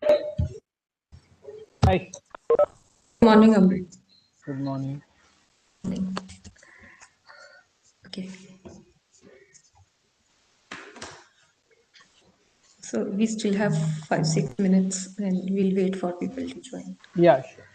Hi, Morning, Amrit. good morning. Okay. So we still have 5, 6 minutes and we'll wait for people to join. Yeah, sure.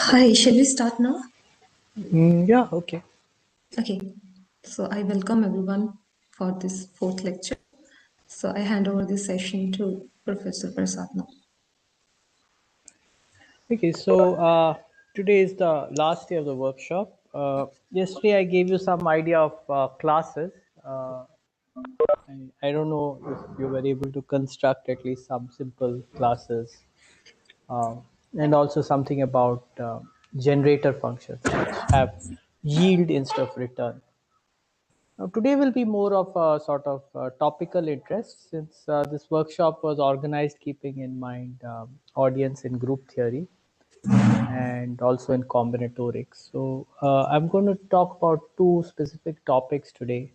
Hi, shall we start now? Yeah, okay. Okay, so I welcome everyone for this fourth lecture. So I hand over this session to Professor Prasad now. Okay, so today is the last day of the workshop. Yesterday I gave you some idea of classes. Uh, I don't know if you were able to construct at least some simple classes uh, and also something about generator functions which have yield instead of return. Now, today will be more of a sort of topical interest since this workshop was organized keeping in mind audience in group theory and also in combinatorics. So I'm going to talk about two specific topics today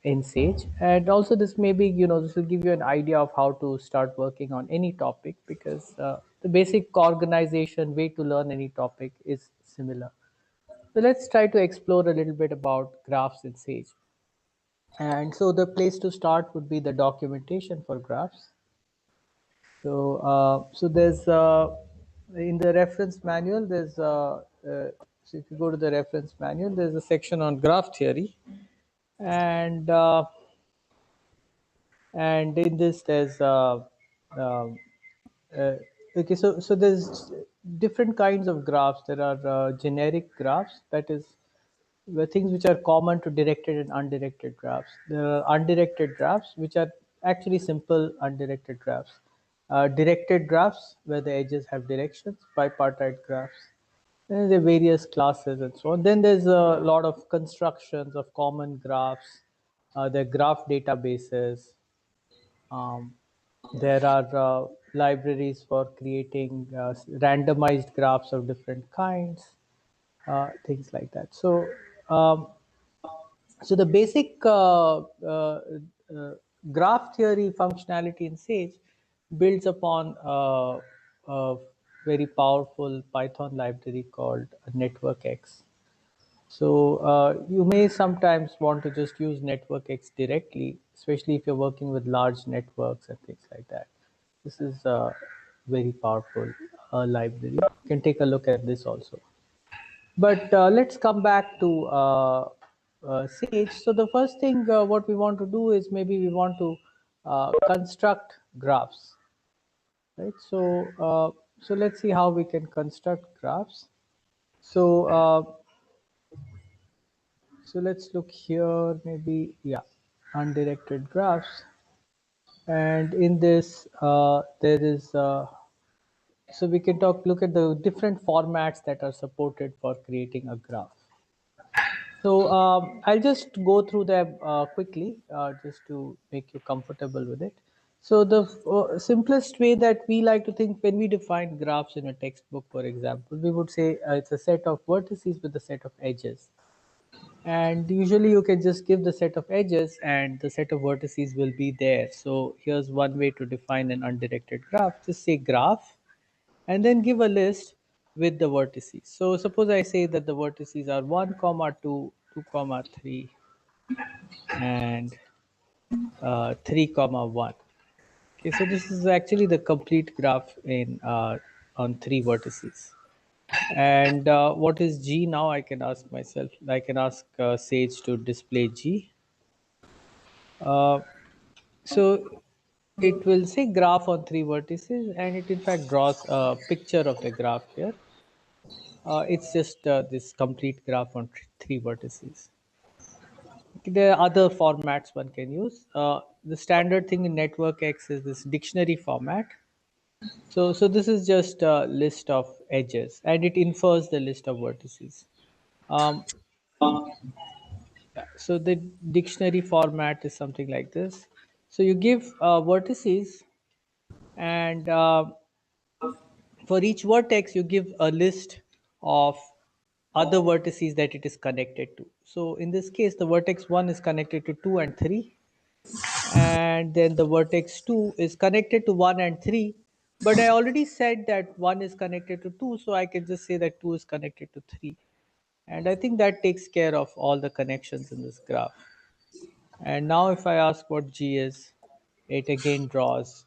in Sage, and also this maybe this will give you an idea of how to start working on any topic because the basic organization way to learn any topic is similar. So let's try to explore a little bit about graphs in Sage. And so the place to start would be the documentation for graphs. So there's in the reference manual. So if you go to the reference manual, there's a section on graph theory, and in this there's uh, okay. So there's different kinds of graphs. There are generic graphs, that is the things which are common to directed and undirected graphs. There are undirected graphs, which are actually simple undirected graphs. Directed graphs, where the edges have directions, bipartite graphs. Then there are various classes and so on. Then there's a lot of constructions of common graphs. There are graph databases. Um, there are libraries for creating randomized graphs of different kinds, things like that. So the basic uh, graph theory functionality in Sage builds upon a very powerful Python library called NetworkX. So you may sometimes want to just use NetworkX directly, especially if you're working with large networks and things like that. This is a very powerful library. You can take a look at this also. But let's come back to Sage. So the first thing what we want to do is maybe we want to construct graphs, right? So let's see how we can construct graphs. So so let's look here. Maybe yeah, undirected graphs, and in this there is. So we can look at the different formats that are supported for creating a graph. So I'll just go through them quickly, just to make you comfortable with it. So the simplest way that we like to think when we define graphs in a textbook, for example, we would say it's a set of vertices with a set of edges. And usually you can just give the set of edges and the set of vertices will be there. So here's one way to define an undirected graph. Just say graph and then give a list with the vertices. So suppose I say that the vertices are 1 comma 2, 2 comma 3, and 3 comma 1. Okay, so this is actually the complete graph in on 3 vertices. And what is G now? I can ask myself. I can ask Sage to display G. Uh, so it will say graph on 3 vertices, and it in fact draws a picture of the graph here. It's just this complete graph on 3 vertices. There are other formats one can use. The standard thing in Network X is this dictionary format. So this is just a list of edges, and it infers the list of vertices. Um, so the dictionary format is something like this. So you give vertices, and for each vertex you give a list of other vertices that it is connected to. So in this case, the vertex 1 is connected to 2 and 3, and then the vertex 2 is connected to 1 and 3. But I already said that 1 is connected to 2, so I can just say that 2 is connected to 3. And I think that takes care of all the connections in this graph. And now if I ask what G is, it again draws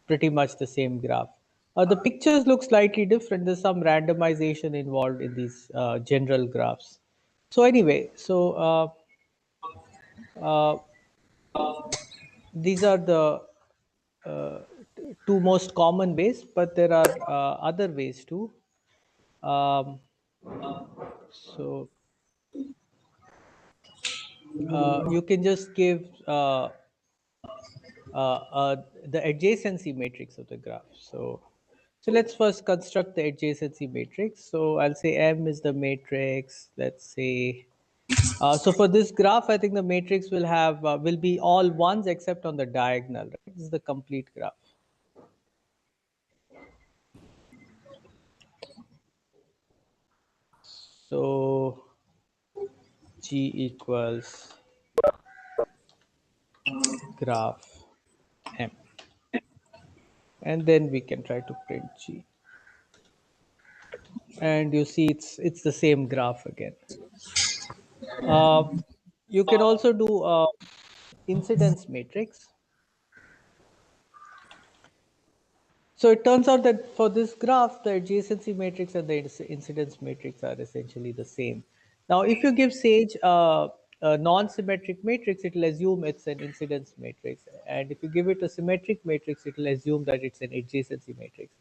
pretty much the same graph. The pictures look slightly different. There's some randomization involved in these general graphs. So anyway, uh, these are the uh, two most common ways, but there are other ways too. Um, so you can just give the adjacency matrix of the graph. So let's first construct the adjacency matrix. So I'll say M is the matrix. Let's say so for this graph, I think the matrix will have will be all ones except on the diagonal. Right? This is the complete graph. So G equals graph M, and then we can try to print G. And you see, it's the same graph again. Uh, you can also do incidence matrix. So it turns out that for this graph, the adjacency matrix and the incidence matrix are essentially the same. Now, if you give Sage a non-symmetric matrix, it will assume it's an incidence matrix. And if you give it a symmetric matrix, it will assume that it's an adjacency matrix.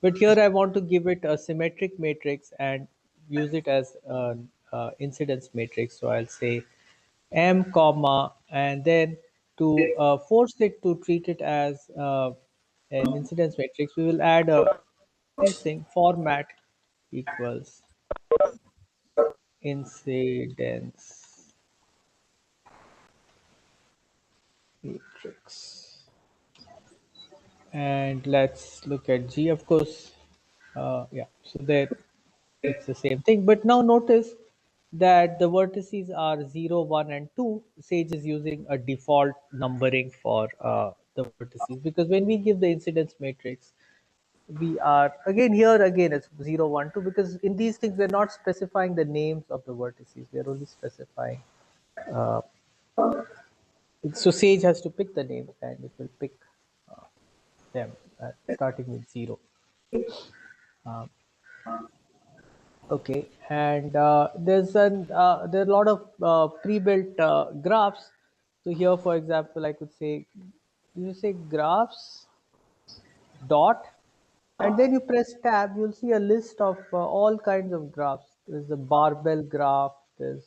But here I want to give it a symmetric matrix and use it as an incidence matrix. So I'll say M comma, and then to force it to treat it as an incidence matrix, we will add a this thing format equals incidence matrix. And let's look at G, of course. Yeah, so there it's the same thing. But now notice that the vertices are 0, 1, and 2. Sage is using a default numbering for the vertices, because when we give the incidence matrix, we are again it's 0, 1, 2, because in these things we're not specifying the names of the vertices, we're only specifying so Sage has to pick the names and it will pick them starting with 0. Okay, and there are a lot of pre-built graphs. So here, for example, I could say, you say graphs dot, and then you press tab. You'll see a list of all kinds of graphs. There's the barbell graph. There's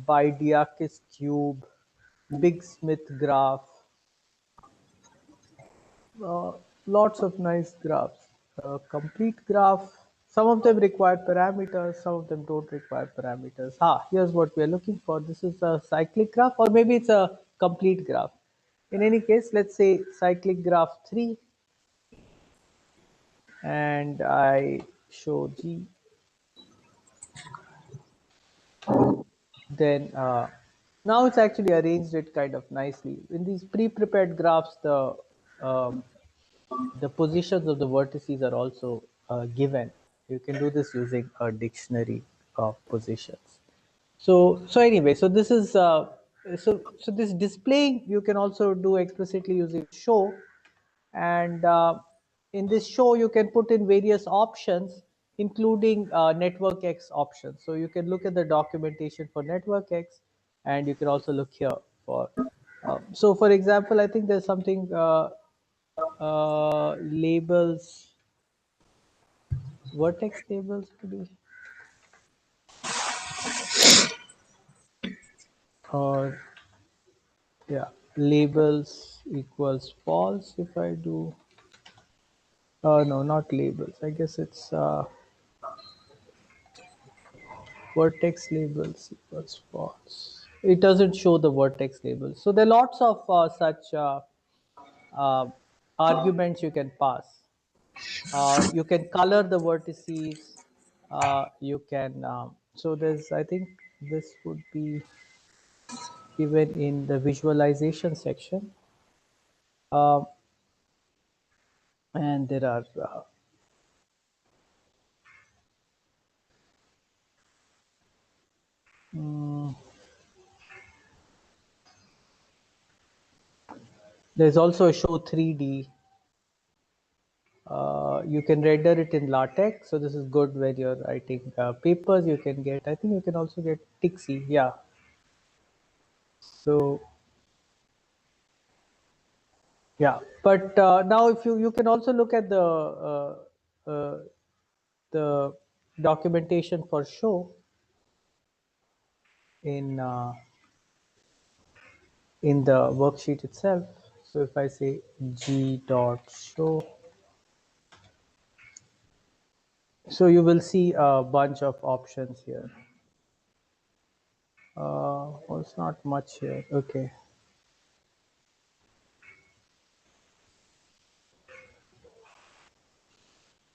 Bidiakis cube, Big Smith graph. Uh, Lots of nice graphs. Complete graph. Some of them require parameters, some of them don't require parameters. Here's what we are looking for. This is a cyclic graph, or maybe it's a complete graph. In any case, let's say cyclic graph 3, and I show G. Then now it's actually arranged it kind of nicely. In these pre-prepared graphs, the positions of the vertices are also given. You can do this using a dictionary of positions. So anyway, so this is so this displaying you can also do explicitly using show, and in this show you can put in various options, including network X options. So you can look at the documentation for network X, and you can also look here for. So for example, I think there's something labels, vertex labels maybe, or yeah, labels equals false if I do. No, not labels. I guess it's vertex labels equals false. It doesn't show the vertex labels. So there are lots of such uh, arguments you can pass. You can color the vertices. You can. So there's. I think this would be given in the visualization section. Um, and there are there's also a show 3D. You can render it in LaTeX, so this is good when you're writing papers. You can get, I think you can also get Tixi, yeah. So yeah, but now if you can also look at uh, the documentation for show in the worksheet itself. So if I say g dot show, so you will see a bunch of options here. Well, it's not much here. Okay.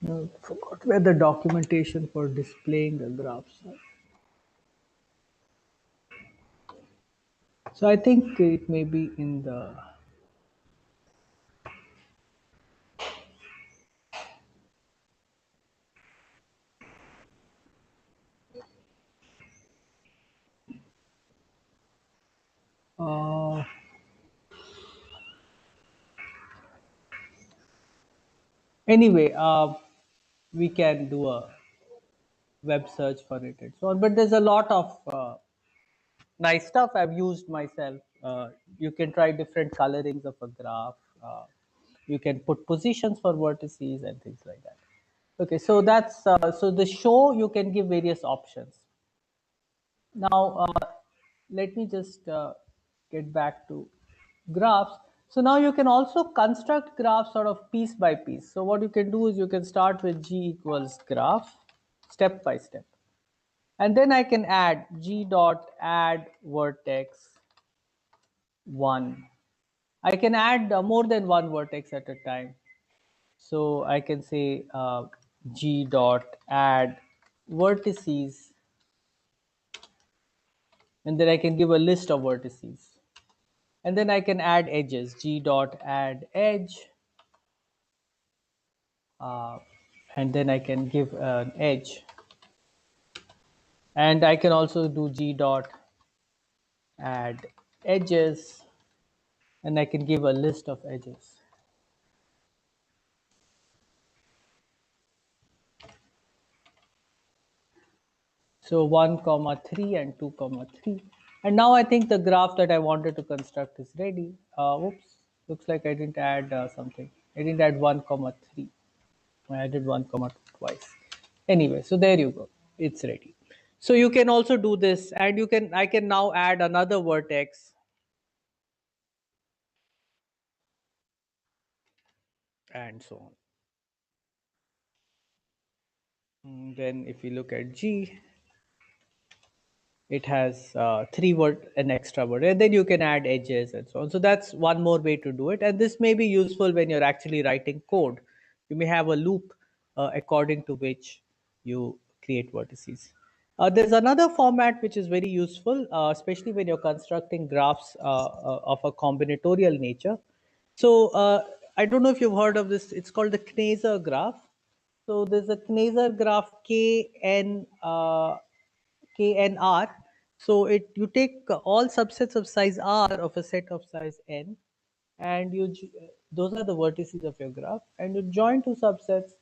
No, forgot where the documentation for displaying the graphs are. So I think it may be in the. Uh, anyway, we can do a web search for it and so on. But there's a lot of nice stuff I've used myself. You can try different colorings of a graph. You can put positions for vertices and things like that. Okay, so that's so the show you can give various options. Now, let me just get back to graphs. So now you can also construct graphs sort of piece by piece. So what you can do is you can start with G equals graph, step by step. And then I can add G dot add vertex 1. I can add more than one vertex at a time. So I can say G dot add vertices, and then I can give a list of vertices. And then I can add edges, G dot add edge, and then I can give an edge. And I can also do G dot add edges, and I can give a list of edges. So 1 comma 3 and 2 comma 3. And now I think the graph that I wanted to construct is ready. Oops, looks like I didn't add something. I didn't add 1 comma 3. I added 1 comma 2 twice. Anyway, so there you go. It's ready. So you can also do this, and I can now add another vertex and so on. Then if you look at G, it has three word an extra word, and then you can add edges and so on. So that's one more way to do it, and this may be useful when you're actually writing code. You may have a loop according to which you create vertices. There's another format which is very useful, especially when you're constructing graphs of a combinatorial nature. So I don't know if you've heard of this. It's called the Kneser graph. So there's a Kneser graph KNR. So you take all subsets of size R of a set of size n, and those are the vertices of your graph, and you join two subsets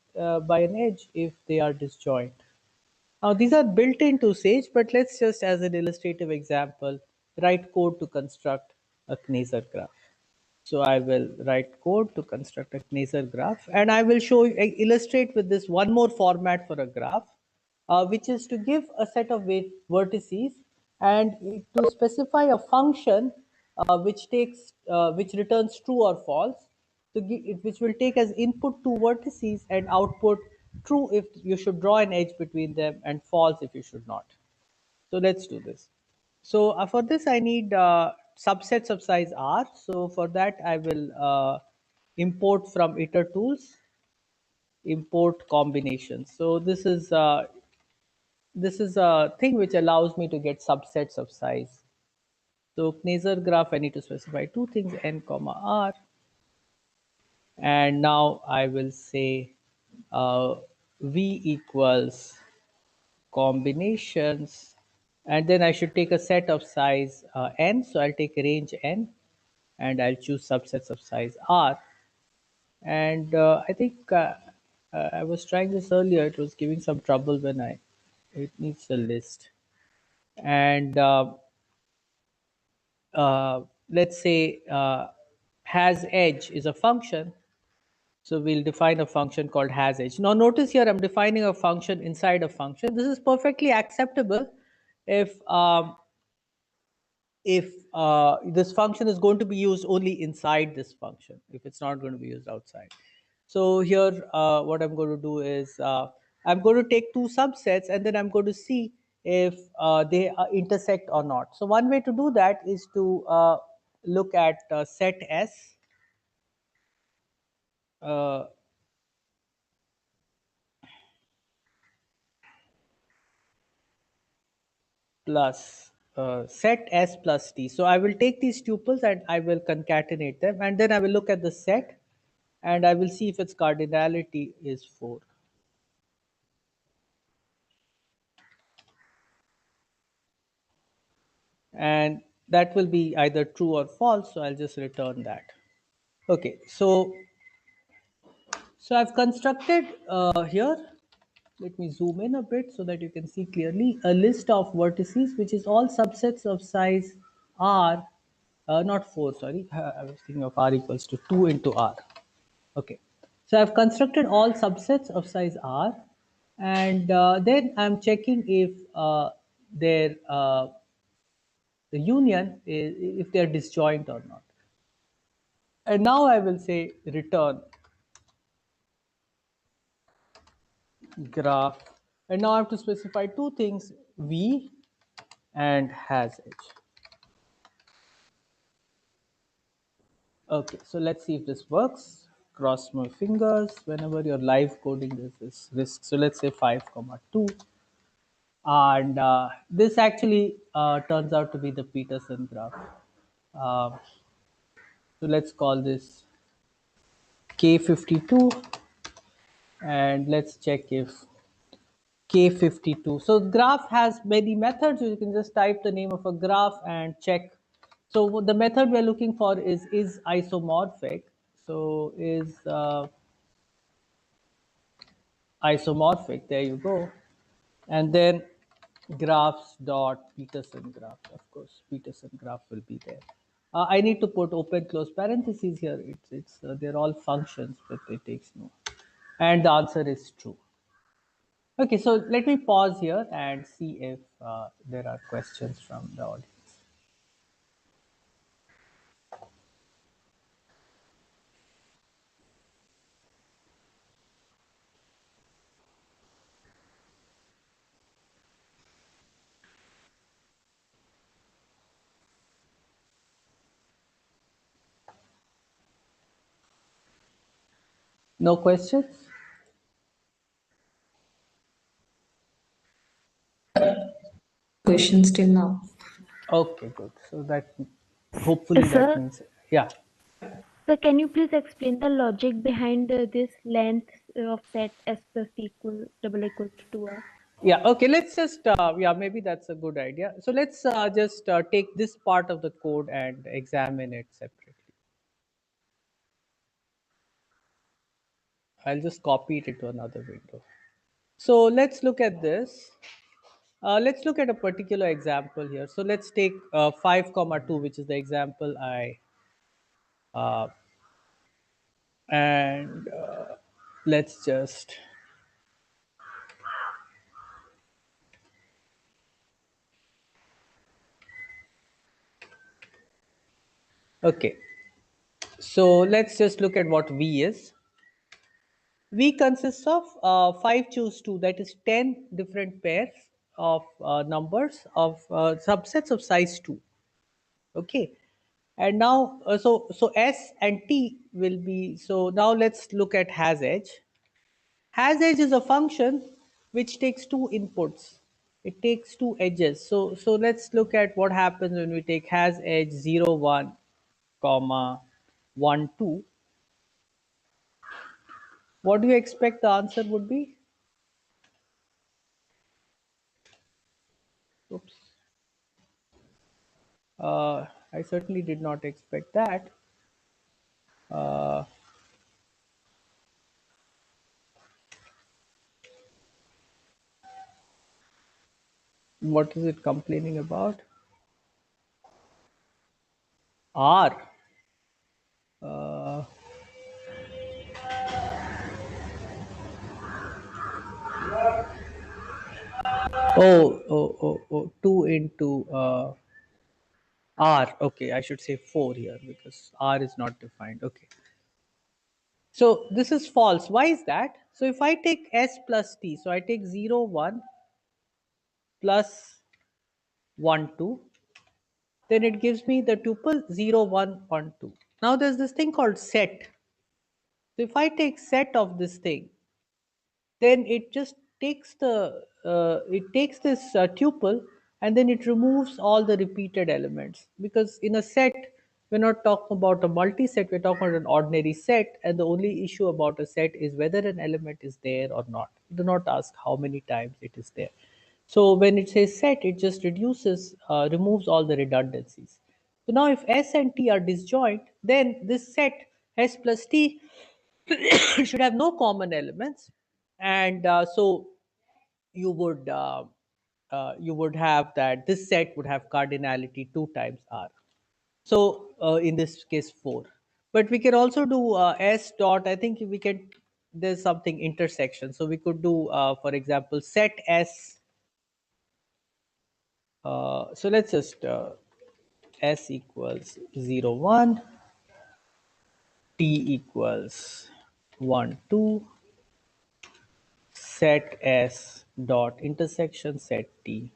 by an edge if they are disjoint. Now these are built into Sage, but let's just, as an illustrative example, write code to construct a Kneser graph. So I will write code to construct a Kneser graph, and I will illustrate with this one more format for a graph, which is to give a set of vertices and to specify a function which returns true or false. So which will take as input two vertices and output true if you should draw an edge between them and false if you should not. So let's do this. So for this, I need subsets of size R. So for that, I will import from iter tools, import combinations. So this is a thing which allows me to get subsets of size. So Kneser graph, I need to specify two things, n comma r, and now I will say v equals combinations, and then I should take a set of size n. So I'll take range n, and I'll choose subsets of size r. And I think I was trying this earlier. It was giving some trouble when I. It needs a list. And let's say has edge is a function. So we'll define a function called has edge. Now notice here I'm defining a function inside a function. This is perfectly acceptable if this function is going to be used only inside this function, if it's not going to be used outside. So here what I'm going to do is I'm going to take two subsets and then I'm going to see if they intersect or not. So one way to do that is to look at set S uh, plus set S plus T. So I will take these tuples and I will concatenate them, and then I will look at the set and I will see if its cardinality is 4. And that will be either true or false, so I'll just return that. Okay, so I've constructed here, let me zoom in a bit so that you can see clearly, a list of vertices which is all subsets of size r, not 4, sorry, I was thinking of r equals to 2 into r. Okay, so I've constructed all subsets of size r, and then I'm checking if their the union is if they are disjoint or not. And now I will say return graph, and now I have to specify two things: v and has edge. Okay, so let's see if this works. Cross my fingers. Whenever you're live coding, there's this risk. So let's say 5 comma 2, and this actually turns out to be the Peterson graph. Uh, so let's call this K52, and let's check if K52. So graph has many methods. You can just type the name of a graph and check. So the method we're looking for is isomorphic. So is isomorphic. There you go. And then graphs dot Peterson graph. Of course, Peterson graph will be there. I need to put open close parentheses here. It's they're all functions, but it takes no. And the answer is true. Okay, so let me pause here and see if there are questions from the audience. No questions? Questions till now. Okay, good. So that hopefully that Sir, means yeah. sir, can you please explain the logic behind this length of set S plus T equals to 2R? Yeah, okay, let's just yeah, maybe that's a good idea. So let's just take this part of the code and examine it separately. I'll just copy it into another window. So let's look at this. Let's look at a particular example here. So let's take 5 comma 2, which is the example I and let's just okay. So let's just look at what V is. V consists of 5 choose 2, that is 10 different pairs of numbers of subsets of size 2. Okay. And now, so S and T will be, so now let's look at has edge. Has edge is a function which takes two inputs. It takes two edges. So let's look at what happens when we take has edge 0, 1, comma 1, 2. What do you expect the answer would be? Oops. I certainly did not expect that. Uh, What is it complaining about? R. Uh, oh, 2 into R. Okay, I should say 4 here because R is not defined. Okay. So this is false. Why is that? So if I take S plus T, so I take 0, 1 plus 1, 2, then it gives me the tuple 0, 1, 1, 2. Now there's this thing called set. So if I take set of this thing, then it just takes this tuple, and then it removes all the repeated elements, because in a set we're not talking about a multi-set, we're talking about an ordinary set, and the only issue about a set is whether an element is there or not. Do not ask how many times it is there. So when it says set, it just removes all the redundancies. So now if S and T are disjoint, then this set S plus T should have no common elements, and so you would have that this set would have cardinality 2 times R. So in this case 4, but we can also do S dot. I think we can. There's something intersection, so we could do, for example, set S. So let's just S equals 0, 1, T equals 1, 2, set S dot intersection set T.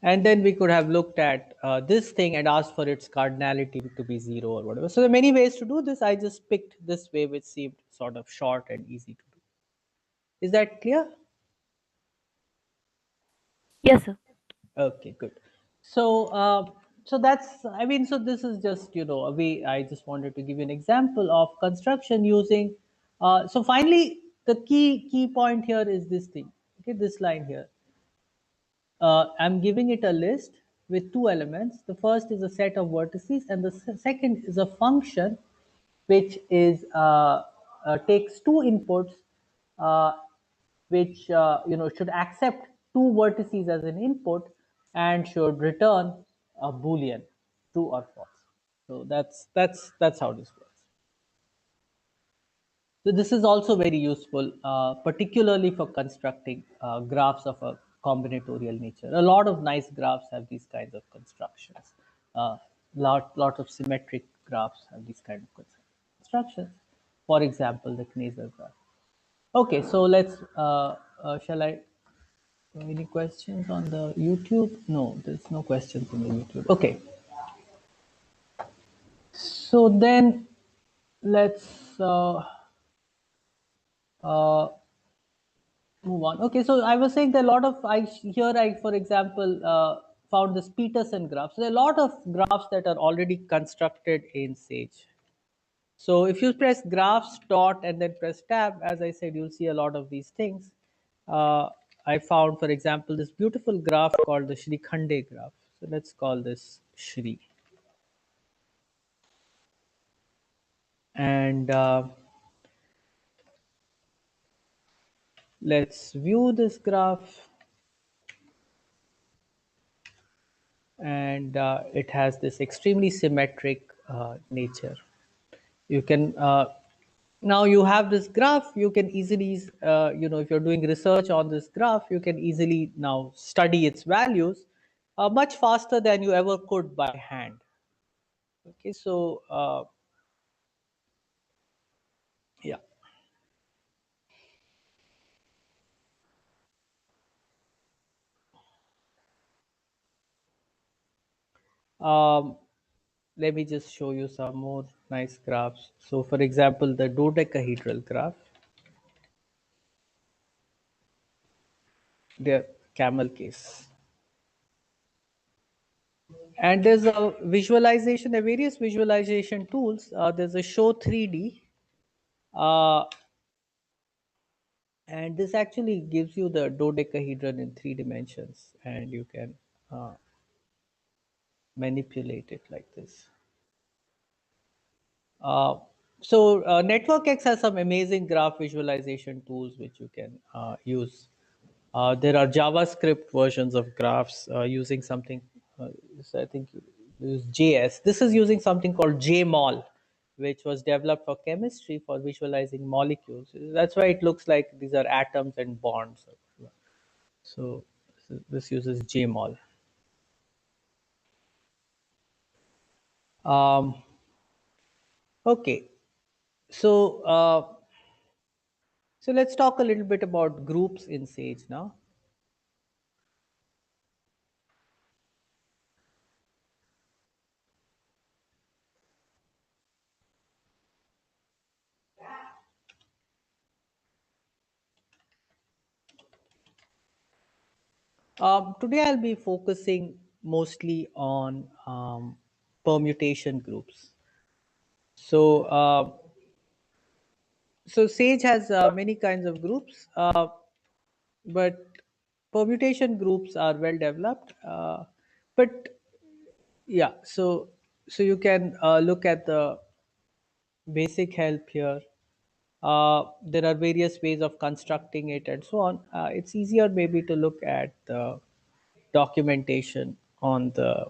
And then we could have looked at this thing and asked for its cardinality to be 0 or whatever. So there are many ways to do this. I just picked this way, which seemed sort of short and easy to do. Is that clear? Yes, sir. Okay, good. So, so that's, I mean, so this is just, a way. I just wanted to give you an example of construction using. So finally, the key point here is this thing. Okay, this line here. I'm giving it a list with 2 elements. The first is a set of vertices, and the second is a function which is takes 2 inputs, uh, which should accept 2 vertices as an input and should return a boolean, true or false. So that's how this works. So this is also very useful, particularly for constructing graphs of a combinatorial nature. A lot of nice graphs have these kinds of constructions. Lot of symmetric graphs have these kind of constructions. For example, the Kneser graph. Okay, so let's. Shall I? Any questions on the YouTube? No, there's no questions on the YouTube. Okay, so then let's. Uh, Move on. Okay, so I was saying that a lot of for example, found this Peterson graph. So there are a lot of graphs that are already constructed in Sage. So if you press graphs dot and then press tab, as I said, you'll see a lot of these things. I found, for example, this beautiful graph called the Shri Khande graph. So let's call this Shri, and let's view this graph. And it has this extremely symmetric nature. You can now you have this graph. You can easily, if you're doing research on this graph, you can easily now study its values much faster than you ever could by hand. Okay, so yeah. Um, Let me just show you some more nice graphs. So, for example, the dodecahedral graph, the camel case. And there's a visualization, there are various visualization tools. There's a show 3D, uh, and this actually gives you the dodecahedron in 3 dimensions, and you can uh, manipulate it like this. So NetworkX has some amazing graph visualization tools which you can use. There are JavaScript versions of graphs using something, I think you use JS. This is using something called JMol, which was developed for chemistry for visualizing molecules. That's why it looks like these are atoms and bonds. So this uses JMol. Um, okay, so so let's talk a little bit about groups in Sage now. Today I'll be focusing mostly on permutation groups. So Sage has many kinds of groups, but permutation groups are well developed. But yeah, so you can look at the basic help here. There are various ways of constructing it and so on. It's easier maybe to look at the documentation on the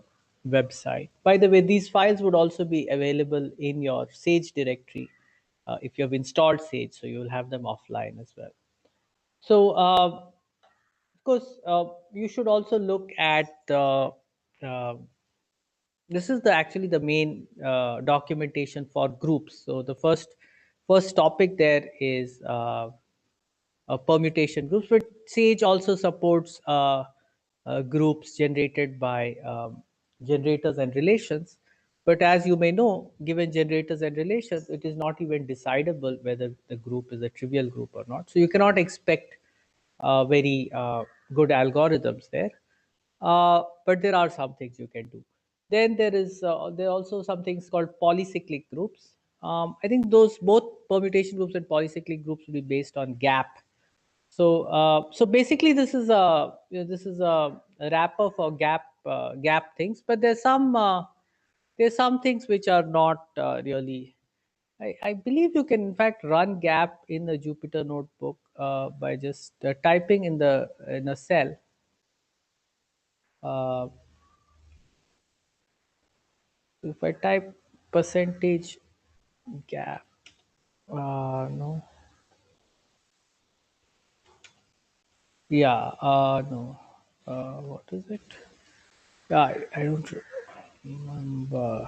website. By the way, these files would also be available in your Sage directory if you have installed Sage, so you will have them offline as well. So, of course, you should also look at uh, this is the actually the main documentation for groups. So the first topic there is permutation groups, but Sage also supports groups generated by generators and relations. But as you may know, given generators and relations, it is not even decidable whether the group is a trivial group or not. So you cannot expect very good algorithms there. But there are some things you can do. Then there are also some things called polycyclic groups. I think those both permutation groups and polycyclic groups will be based on gap. So basically, this is a wrapper for gap things. But there's some things which are not really. I believe you can in fact run gap in the Jupyter notebook by just typing in a cell. Uh, if I type percentage gap, no, yeah, no, what is it? Yeah, I don't remember.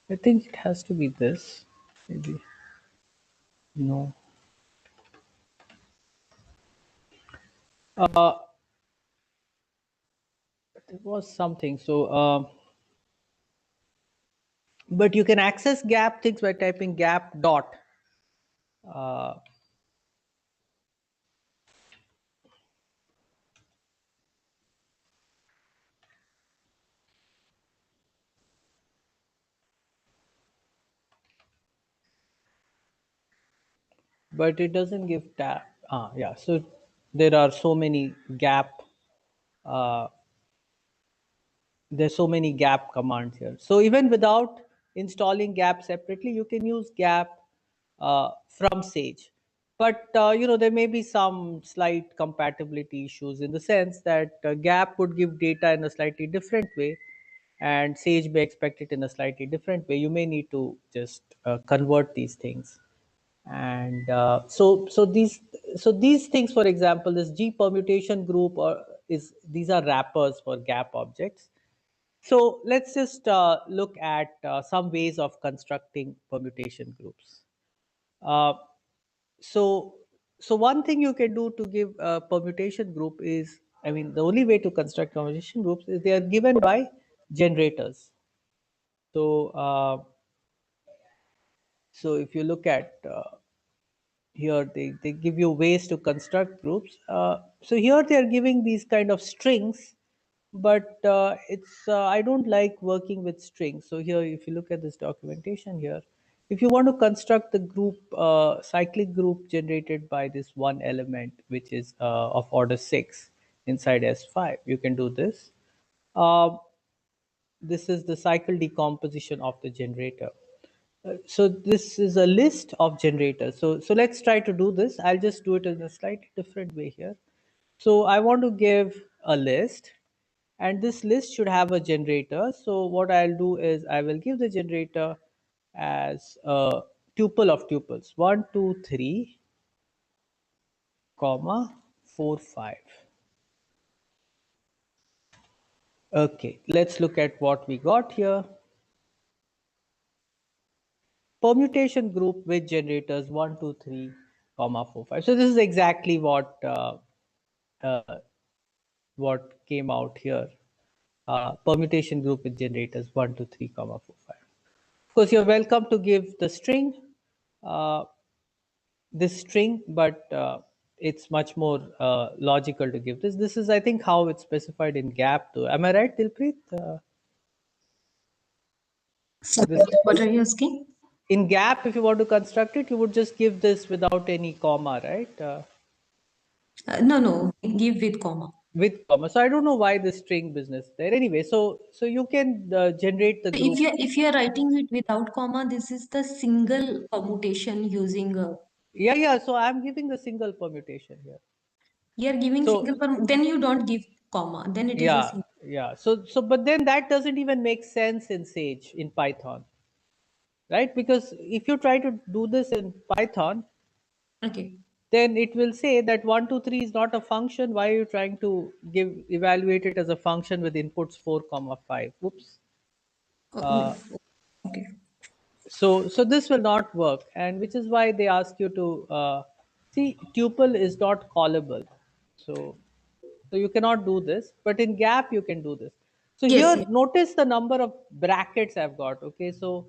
I think it has to be this. Maybe no. Uh, there was something. But you can access gap things by typing gap dot. Uh, but it doesn't give tab. Yeah. So there are so many gap. Uh, there's so many gap commands here. So even without installing gap separately, you can use gap from Sage. But there may be some slight compatibility issues in the sense that gap would give data in a slightly different way, and Sage may expect it in a slightly different way. You may need to just convert these things. And these things, for example, this G permutation group or is these are wrappers for gap objects. So let's just look at some ways of constructing permutation groups. Uh, so, so one thing you can do to give a permutation group is, I mean, the only way to construct permutation groups is they are given by generators. So, so if you look at here, they give you ways to construct groups. So here they are giving these kind of strings, but I don't like working with strings. So here, if you look at this documentation here, if you want to construct the group cyclic group generated by this one element, which is of order 6 inside S5, you can do this. Uh, this is the cycle decomposition of the generator. So this is a list of generators. So let's try to do this. I'll just do it in a slightly different way here. So I want to give a list, and this list should have a generator. So what I'll do is I will give the generator as a tuple of tuples 1, 2, 3, comma 4, 5. Okay, let's look at what we got here. Permutation group with generators 1, 2, 3, comma 4, 5. So this is exactly what came out here. Permutation group with generators 1, 2, 3, comma 4, 5. Of course, you're welcome to give the string, uh, this string, but it's much more logical to give this. This is, I think, how it's specified in gap though. Am I right, Dilpreet? Sorry, This what are you asking? in gap, if you want to construct it, you would just give this without any comma, right? No, give with comma. With comma. So I don't know why the string business there. Anyway, so you can generate the group. If you are writing it without comma, this is the single permutation using Yeah. So I'm giving the single permutation here. you are giving So single then you don't give comma, then it is a single. yeah. So but then that doesn't even make sense in Sage in Python, right? Because if you try to do this in Python, Okay. then it will say that 1, 2, 3 is not a function. Why are you trying to evaluate it as a function with inputs 4, comma 5? Oops. No. Okay. So this will not work, and which is why they ask you to see tuple is not callable. So you cannot do this, but in gap you can do this. So Yes, here yes. notice the number of brackets I've got. Okay, so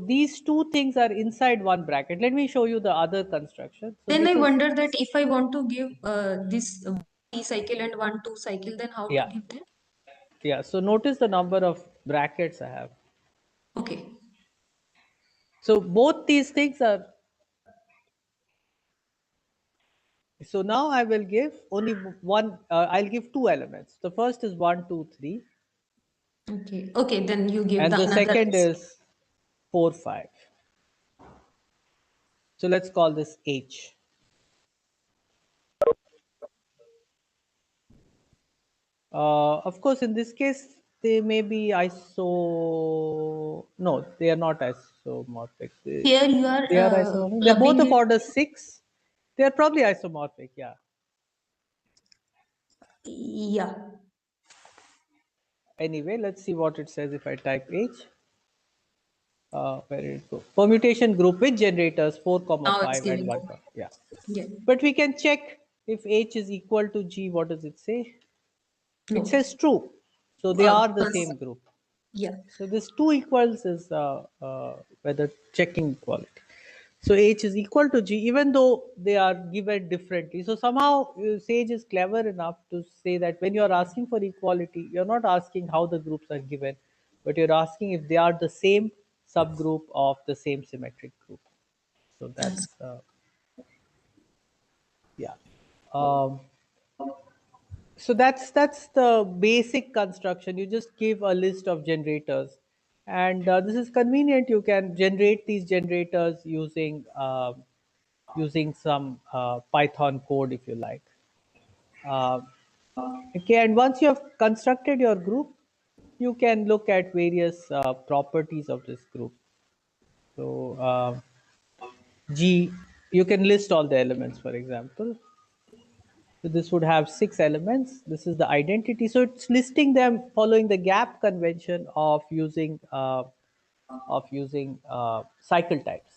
these two things are inside one bracket. Let me show you the other construction. So Then I this is, wonder that if I want to give this T cycle and 1 2 cycle, then how to yeah, give that? yeah. So notice the number of brackets I have. Okay. So both these things are. So now I will give only one. I'll give two elements. The first is 1, 2, 3, Okay. Okay. Then you give and the the another second list. is 4, 5. So let's call this H. Of course, in this case, they may be No, they are not isomorphic. Here you are They are isomorphic. They're both clubbing of it. order 6. They are probably isomorphic, yeah. Yeah. Anyway, let's see what it says if I type H. Where did it go? Permutation group with generators 4, comma Now it's 5 and giving 1, comma. yeah. Yeah. But we can check if H is equal to G. What does it say? It No. says true. So they are the Plus. same group. Yeah. So this 2 equals is whether checking equality. So H is equal to G even though they are given differently. So somehow Sage is clever enough to say that when you are asking for equality, you're not asking how the groups are given, but you're asking if they are the same subgroup of the same symmetric group. So That's that's, yeah. Um, so that's the basic construction. You just give a list of generators, and this is convenient. You can generate these generators using some Python code if you like. Uh, okay, and once you have constructed your group, you can look at various properties of this group. So G, you can list all the elements, for example. So this would have 6 elements. This is the identity. So it's listing them following the gap convention of using cycle types.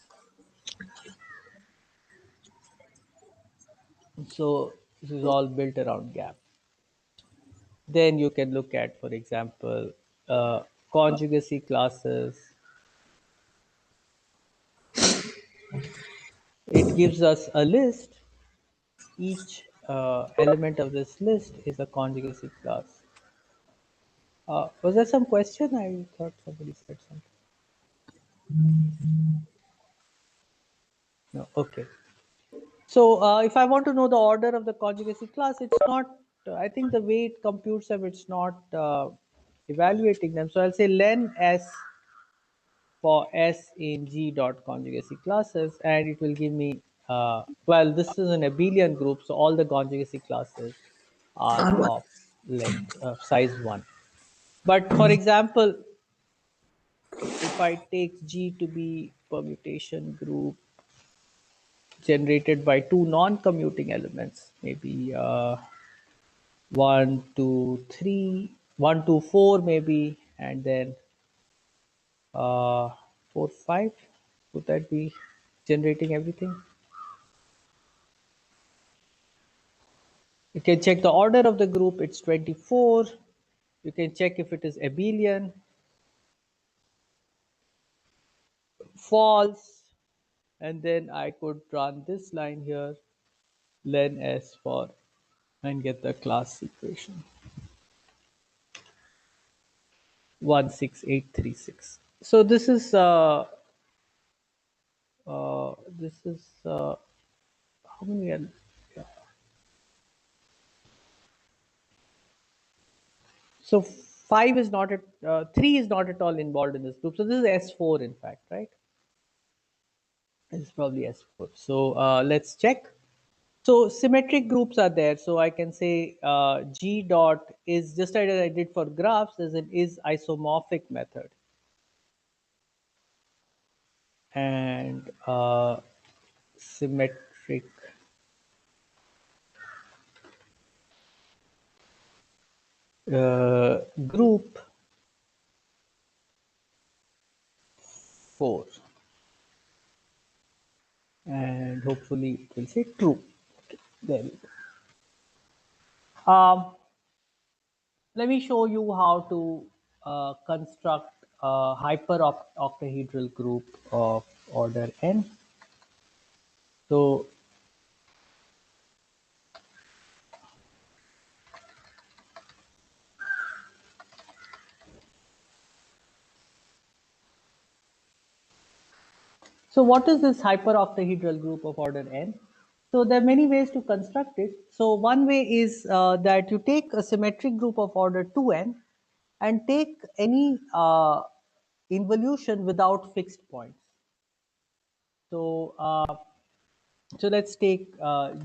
So this is all built around gap. Then you can look at, for example, conjugacy classes. It gives us a list. Each element of this list is a conjugacy class. Was there some question? I thought somebody said something. No. Okay. So if I want to know the order of the conjugacy class, it's not, I think the way it computes them, it's not evaluating them. So I'll say len s for S in G dot conjugacy classes, and it will give me, well, this is an abelian group, so all the conjugacy classes are R1. of length size 1. But for example, if I take G to be permutation group generated by two non-commuting elements, maybe 1, 2, 3, 1, 2, 4 maybe, and then 4, 5. Would that be generating everything? You can check the order of the group, it's 24. You can check if it is abelian, false, and then I could run this line here, len S for, and get the class equation 16836. So this is how many so 5 is not at 3 is not at all involved in this group, so this is S4 in fact, right? This is probably S4. So let's check. So symmetric groups are there, so I can say G dot is just as I did for graphs, as an is isomorphic method, and symmetric group 4, and hopefully it will say true. Okay, there we go. Let me show you how to construct a hyperoctahedral group of order n. So So what is this hyperoctahedral group of order n? So there are many ways to construct it. So one way is that you take a symmetric group of order 2n and take any involution without fixed points. So so let's take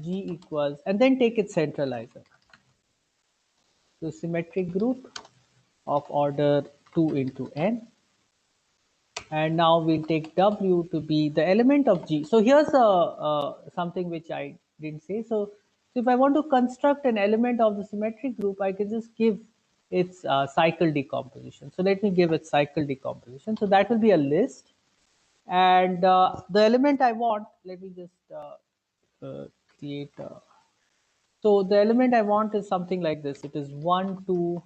G equals, and then take its centralizer. So symmetric group of order 2 into n, and now we'll take W to be the element of G. So here's something which I didn't say. So if I want to construct an element of the symmetric group, I can just give its cycle decomposition. So let me give it cycle decomposition. So that will be a list, and the element I want, let me just create. So the element I want is something like this. It is 1, 2,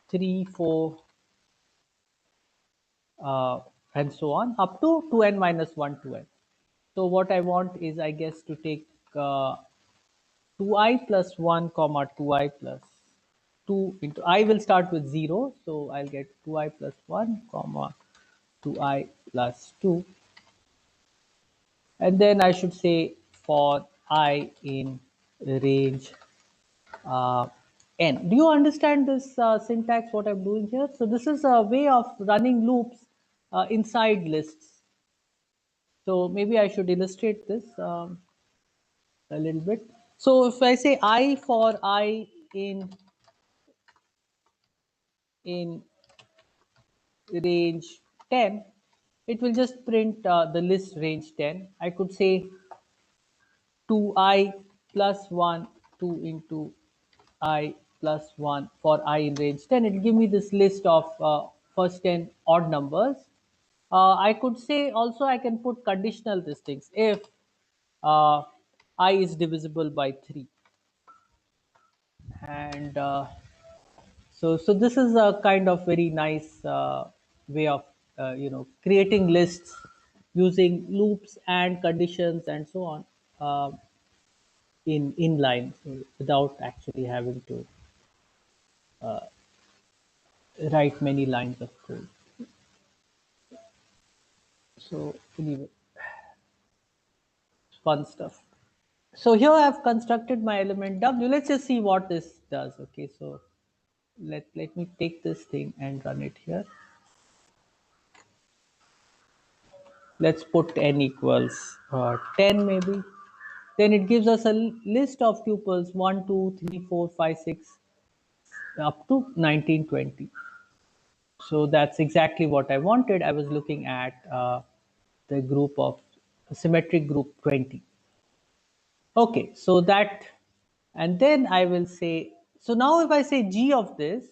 3, 4, and so on up to 2n minus 1 to n. So what I want is, I guess, to take 2i plus 1 comma 2i plus 2 into I will start with 0. So I'll get 2i plus 1 comma 2i plus 2. And then I should say for I in range n. Do you understand this syntax, what I'm doing here? So this is a way of running loops inside lists. So maybe I should illustrate this a little bit. So if I say I for I in range 10, it will just print the list range 10. I could say 2i plus 1, 2 into I plus 1 for I in range 10. It will give me this list of first 10 odd numbers. I could say also I can put conditional things if I is divisible by 3. And so this is a kind of very nice way of creating lists using loops and conditions and so on in inline, so without actually having to write many lines of code. So anyway, fun stuff. So here I have constructed my element W. Let's just see what this does. Okay, so let me take this thing and run it here. Let's put n equals 10 maybe. Then it gives us a list of tuples 1, 2, 3, 4, 5, 6 up to 19, 20. So that's exactly what I wanted. I was looking at the group of symmetric group 20. Okay, so that, and then I will say, so now if I say G of this,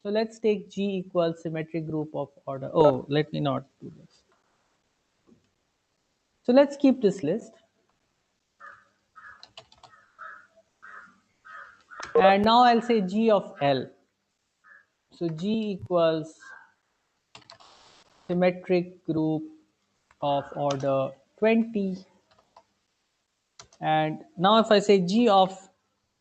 so let's take G equals symmetric group of order. Oh, let me not do this. So let's keep this list. And now I'll say G of L. So G equals symmetric group of order 20. And now if I say G of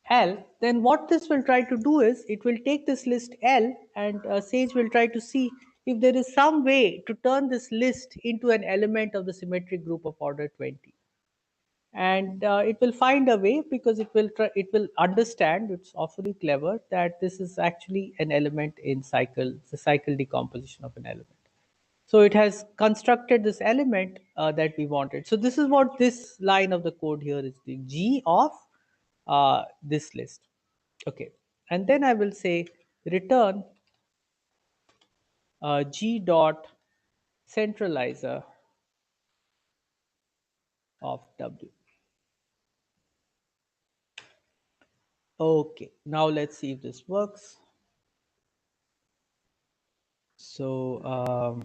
L, then what this will try to do is it will take this list L, and Sage will try to see if there is some way to turn this list into an element of the symmetric group of order 20. And it will find a way, because it will understand, it's awfully clever, that this is actually an element in cycle, the cycle decomposition of an element. So it has constructed this element that we wanted. So this is what this line of the code here is doing: G of this list. Okay, and then I will say return G dot centralizer of W. Okay, now let's see if this works. So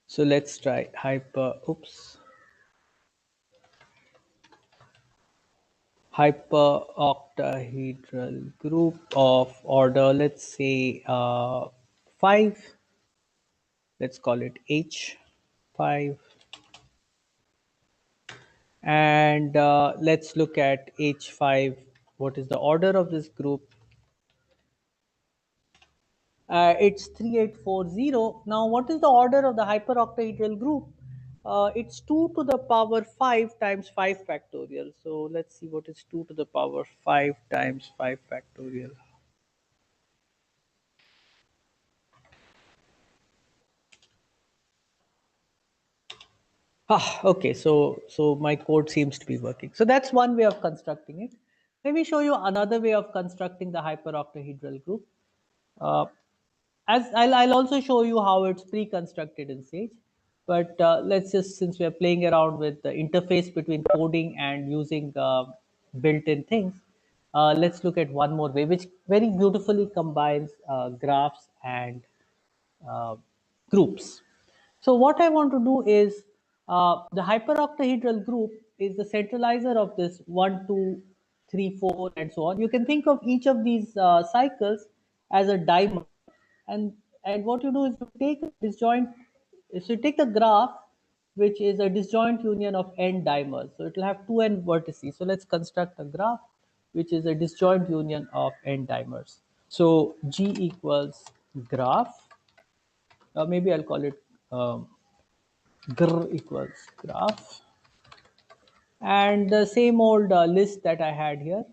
so let's try hyperoctahedral group of order, let's say 5. Let's call it H5. And let's look at H5. What is the order of this group? It's 3840. Now, what is the order of the hyperoctahedral group? It's 2 to the power 5 times 5 factorial. So let's see what is 2 to the power 5 times 5 factorial. Okay, so my code seems to be working. So that's one way of constructing it. Let me show you another way of constructing the hyperoctahedral group. Uh, as I'll also show you how it's pre-constructed in Sage. But let's just, since we are playing around with the interface between coding and using built-in things, let's look at one more way, which very beautifully combines graphs and uh, groups. So what I want to do is the hyperoctahedral group is the centralizer of this 1, 2, 3, 4, and so on. You can think of each of these cycles as a dimer, and what you do is you take a disjoint. So you take the graph, which is a disjoint union of n dimers. So it will have 2n vertices. So let's construct a graph which is a disjoint union of n dimers. So G equals graph, maybe I'll call it gr equals graph, and the same old list that I had here.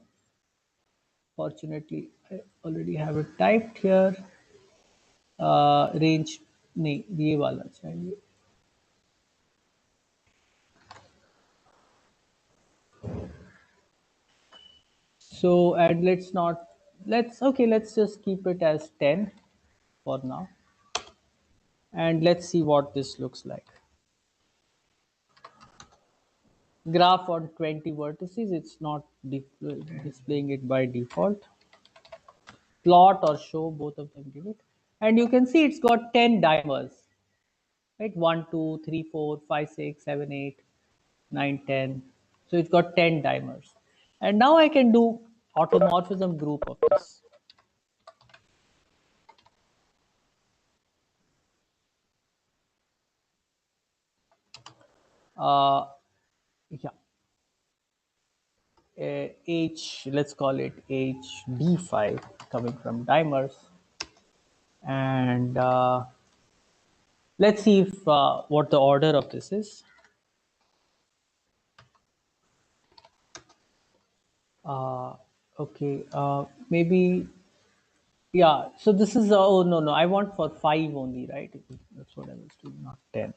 Fortunately, I already have it typed here. Range नहीं ये वाला चाहिए. So, and let's just keep it as 10 for now, and let's see what this looks like. Graph on 20 vertices, it's not displaying it by default. Plot or show, both of them give it. And you can see it's got 10 dimers, right? 1, 2, 3, 4, 5, 6, 7, 8, 9, 10. So it's got 10 dimers. And now I can do automorphism group of this. Uh, yeah. H, let's call it HD5, coming from dimers. And let's see if what the order of this is. Okay, maybe Yeah, so this is oh no, I want for 5 only, right? That's what I was doing, not 10,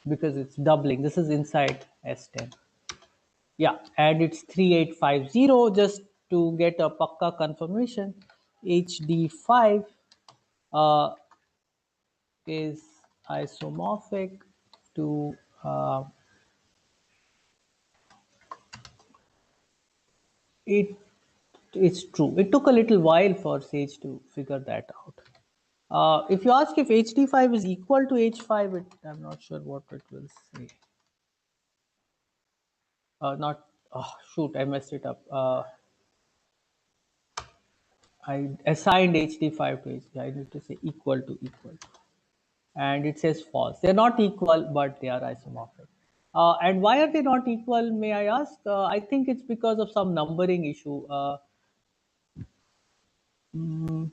because it's doubling. This is inside S10. Yeah, and it's 3850. Just to get a pakka confirmation, HD5 uh, is isomorphic to it. It's true. It took a little while for Sage to figure that out. If you ask if HD5 is equal to H5, I'm not sure what it will say. Not, oh, shoot, I messed it up. I assigned HD5 to HD. I need to say equal to equal to. And it says false. They're not equal, but they are isomorphic. And why are they not equal, may I ask? I think it's because of some numbering issue. Mm,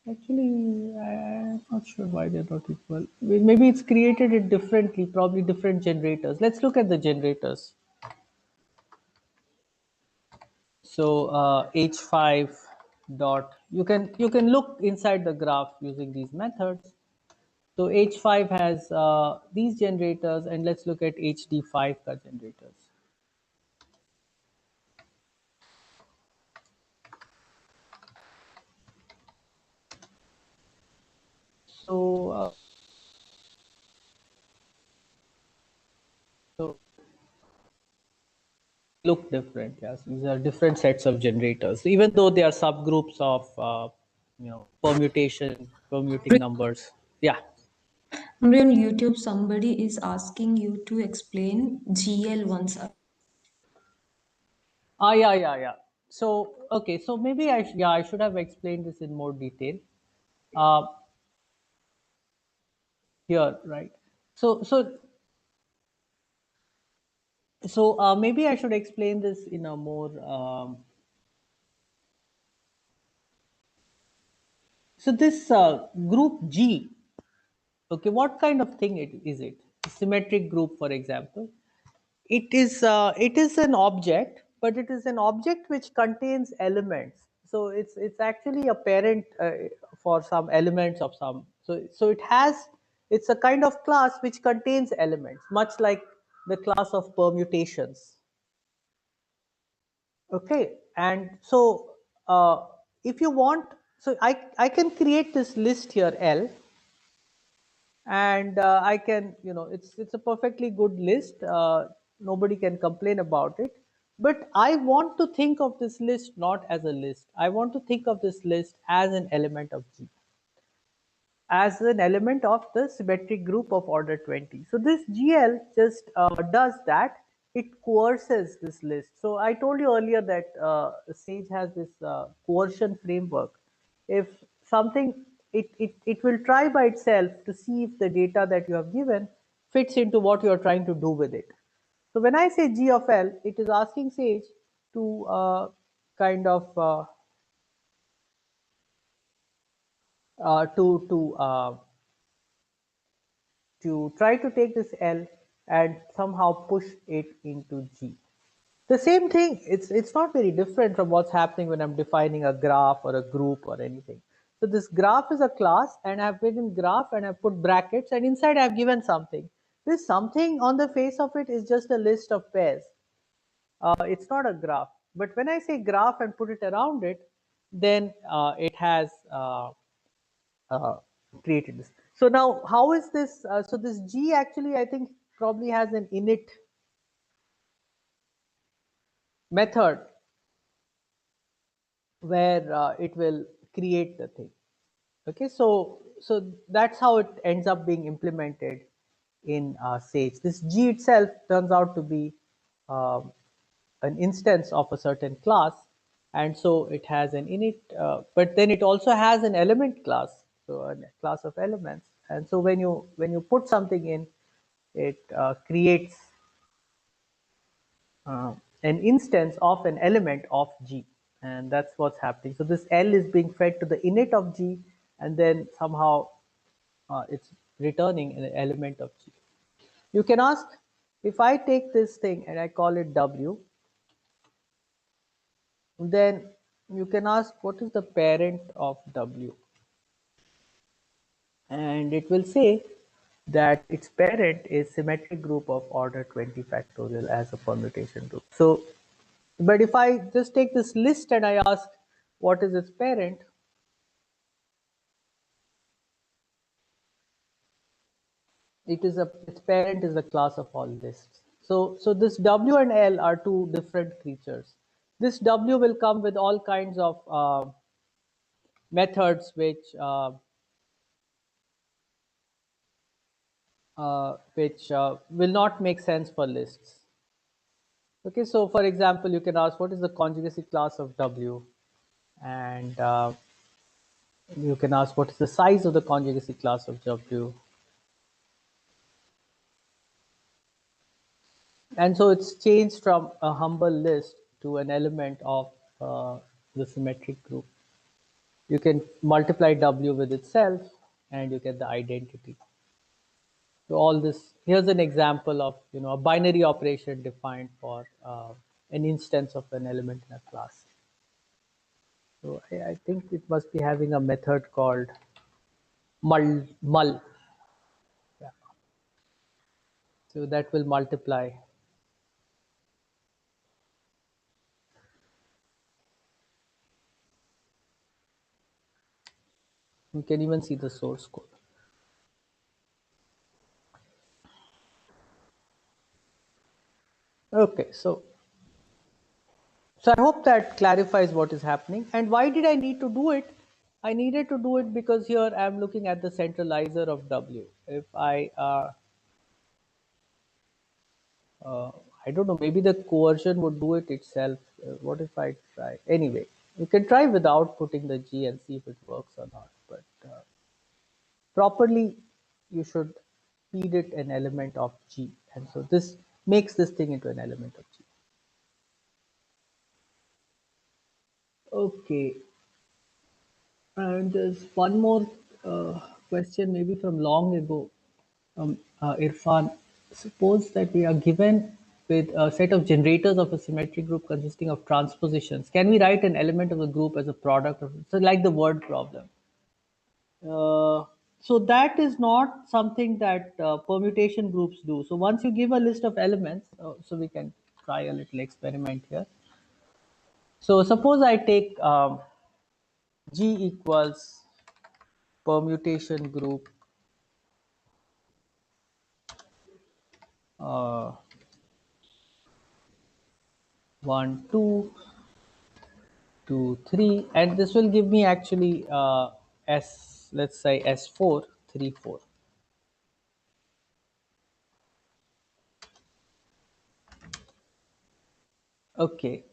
Actually, I'm not sure why they're not equal. Maybe it's created it differently, probably different generators. Let's look at the generators. So H5 dot, you can look inside the graph using these methods. So H5 has these generators, and let's look at HD5 ka generators. So so look different. Yes, these are different sets of generators, even though they are subgroups of permuting numbers. Yeah. Amri, on YouTube, somebody is asking you to explain GL once. Yeah. So okay, so maybe I should have explained this in more detail. Uh, Here, right? So maybe I should explain this in a more. So this group G, okay, what kind of thing is it? Symmetric group, for example. It is an object, but it is an object which contains elements. So it's actually a parent for some elements of some. So it's a kind of class which contains elements, much like the class of permutations. Okay, and so if you want, so I can create this list here L, and I can, it's a perfectly good list. Nobody can complain about it. But I want to think of this list not as a list. I want to think of this list as an element of G, as an element of the symmetric group of order 20. So this GL just does that. It coerces this list. So I told you earlier that Sage has this coercion framework. If something, it will try by itself to see if the data that you have given fits into what you are trying to do with it. So when I say G of L, it is asking Sage to kind of to try to take this L and somehow push it into G. The same thing, it's not very different from what's happening when I'm defining a graph or a group or anything. So this graph is a class, and I've given graph and I've put brackets, and inside I've given something. This something on the face of it is just a list of pairs. It's not a graph. But when I say graph and put it around it, then it has uh, created this. So now, how is this? So this G actually, I think, probably has an init method where it will create the thing. Okay, so that's how it ends up being implemented in Sage. This G itself turns out to be um, an instance of a certain class, and so it has an init, but then it also has an element class, so a class of elements. And so when you put something in, it creates an instance of an element of G, and that's what's happening. So this L is being fed to the init of G, and then somehow it's returning an element of G. You can ask, if I take this thing and I call it W, then you can ask what is the parent of W, and it will say that its parent is symmetric group of order 20 factorial as a permutation group. So, but if I just take this list and I ask what is its parent, its parent is the class of all lists. So this W and L are two different creatures. This W will come with all kinds of methods which will not make sense for lists. Okay, so for example, you can ask what is the conjugacy class of W, and you can ask what is the size of the conjugacy class of W, and so it's changed from a humble list to an element of the symmetric group. You can multiply W with itself, and you get the identity. So all this, here's an example of a binary operation defined for an instance of an element in a class. So I think it must be having a method called mul. Yeah. So that will multiply. You can even see the source code. Okay, so I hope that clarifies what is happening. And why did I need to do it? I needed to do it because here I'm looking at the centralizer of W. If I don't know, maybe the coercion would do it itself. What if I try? Anyway, you can try without putting the G and see if it works or not. But properly, you should feed it an element of G. And so this makes this thing into an element of G. Okay, and there's one more question, maybe from long ago, Irfan. Suppose that we are given with a set of generators of a symmetric group consisting of transpositions. Can we write an element of the group as a product of so like the word problem? So that is not something that permutation groups do. So once you give a list of elements, so we can try a little experiment here. So suppose I take G equals permutation group uh, 1, 2, 2, 3, and this will give me actually let's say S4, 3, 4. Okay.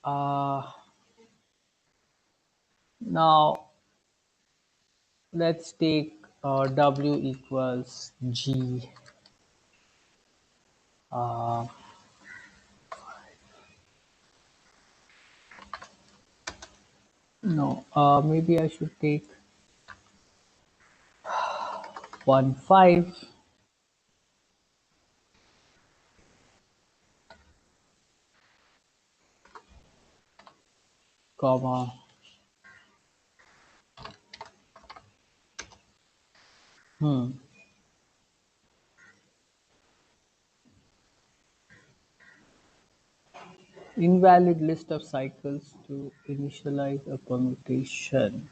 Uh, Now let's take W equals G. Uh, no, maybe I should take 1, 5, comma, hmm, invalid list of cycles to initialize a permutation.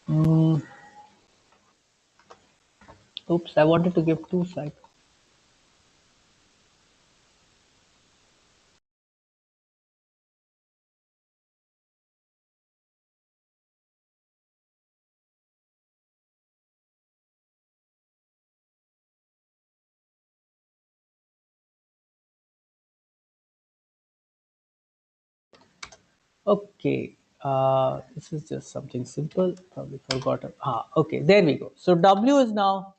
Hmm, oops, I wanted to give 2 cycles. Okay, this is just something simple. Probably forgot. Okay, there we go. So W is now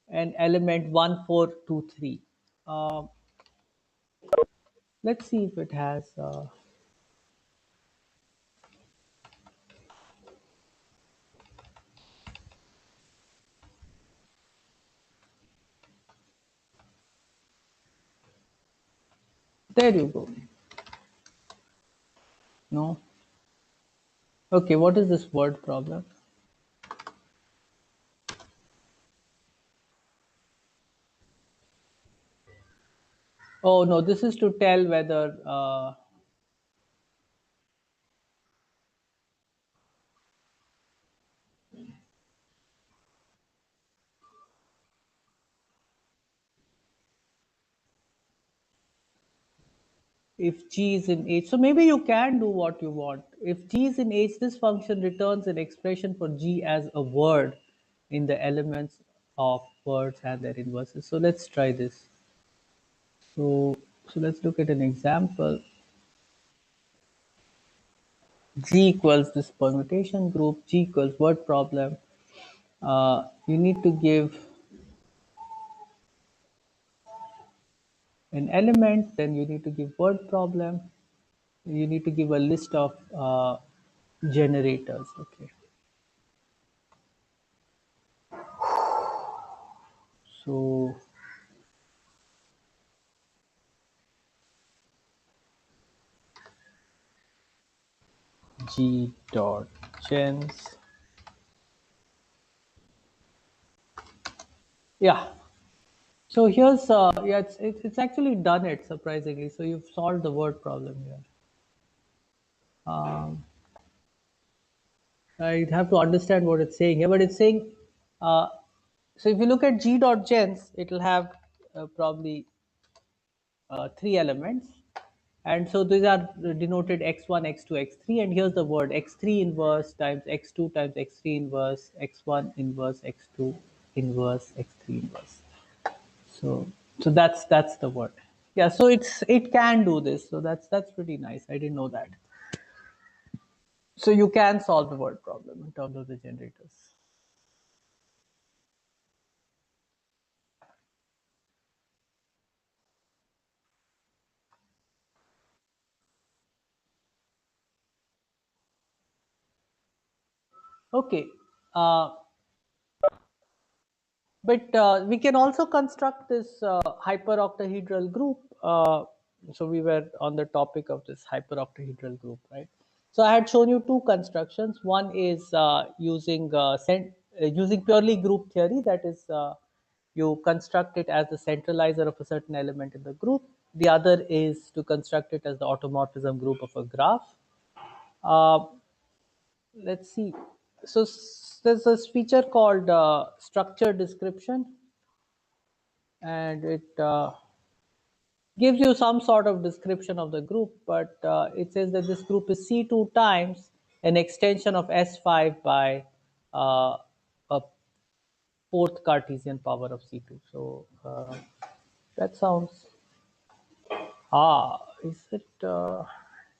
an element 1, 4, 2, 3. Let's see if it has. There you go. No. Okay, what is this word problem? Oh no, this is to tell whether if G is in H. So maybe you can do what you want. If G is in H, this function returns an expression for G as a word in the elements of words and their inverses. So let's try this. So let's look at an example. G equals this permutation group, G equals word problem. You need to give an element, then you need to give word problem. You need to give a list of generators. Okay. So G dot gens. Yeah. So here's yeah, it's actually done it surprisingly. So you've solved the word problem here. Um, I'd have to understand what it's saying here, but it's saying. Uh, so if you look at G dot gens, it'll have probably three elements, and so these are denoted x1, x2, x3, and here's the word x3 inverse times x2 times x3 inverse, x1 inverse, x2 inverse, x3 inverse. So that's the word. Yeah, so it can do this, so that's pretty nice. I didn't know that. So you can solve the word problem in terms of the generators. Okay. But we can also construct this hyperoctahedral group. So we were on the topic of this hyperoctahedral group, right? So I had shown you two constructions. One is using purely group theory, that is, you construct it as the centralizer of a certain element in the group. The other is to construct it as the automorphism group of a graph. Uh, let's see. So there's this feature called structure description, and it gives you some sort of description of the group, but it says that this group is C2 times an extension of S5 by a fourth Cartesian power of C2. So that sounds, is it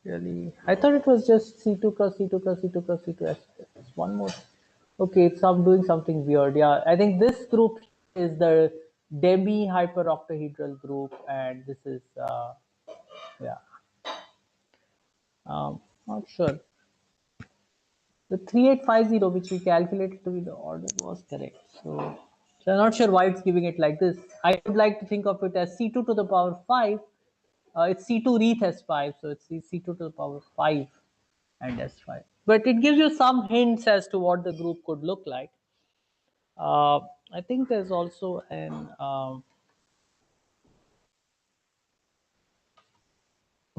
really? I thought it was just C2 cross C2 cross C2 cross C2. It's one more. Okay, it's I'm doing something weird. Yeah, I think this group is the demi hyperoctahedral group, and this is yeah. Not sure. The 3850 which we calculated to be the order was correct. So I'm not sure why it's giving it like this. I would like to think of it as C2 to the power 5. It's C2 Reeth S5, so it's C2 to the power 5 and S5. But it gives you some hints as to what the group could look like. I think there's also an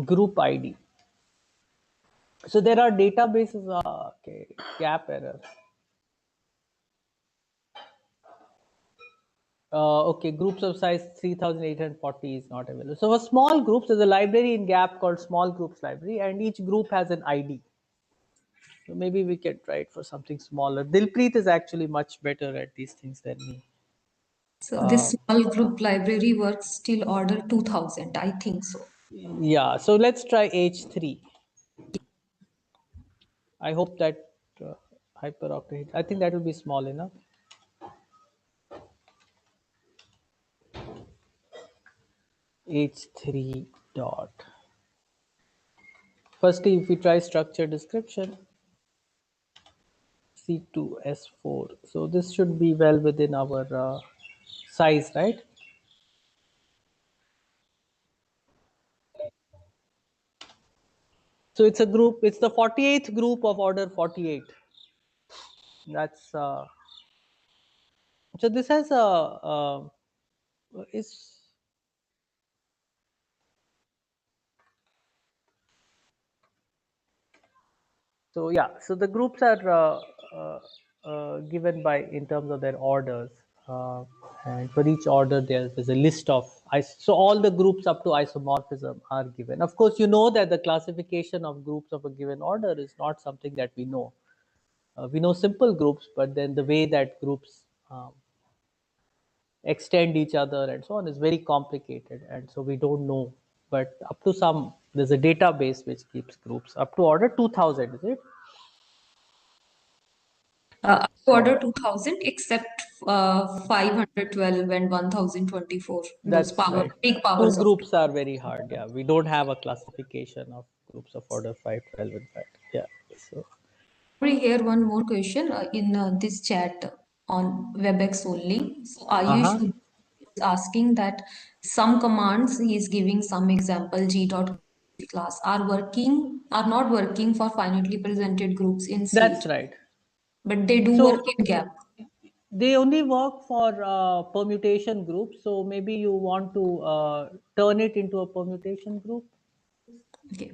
group ID. So there are databases. Okay, gap error. Okay, groups of size 3840 is not available. So for small groups, there's a library in GAP called Small Groups Library, and each group has an ID. So maybe we can try it for something smaller. Dilpreet is actually much better at these things than me. So this small group library works till order 2000, I think so. Yeah, so let's try H3. I hope that hyperoctahedral, I think that will be small enough. H3 dot. Firstly, if we try structure description, C2S4. So this should be well within our size, right? So it's a group. It's the 48th group of order 48. That's so. This has a is so yeah. So the groups are given by in terms of their orders, uh, and for each order there's a list of so all the groups up to isomorphism are given. Of course, you know that the classification of groups of a given order is not something that we know. We know simple groups, but then the way that groups extend each other and so on is very complicated, and so we don't know. But up to some, there's a database which keeps groups up to order 2000, is it? Order So 2000 except 512 and 1024, those that's power right. big Two powers of two. groups are very hard. Yeah, we don't have a classification of groups of order 512, in fact. Yeah. So We hear one more question in this chat on WebEx only. So Ayush uh-huh. is asking that some commands he is giving some example G dot class are not working for finitely presented groups in That's Sage, right. but they do work So in Gap. they only work for permutation groups. So maybe you want to turn it into a permutation group. Okay.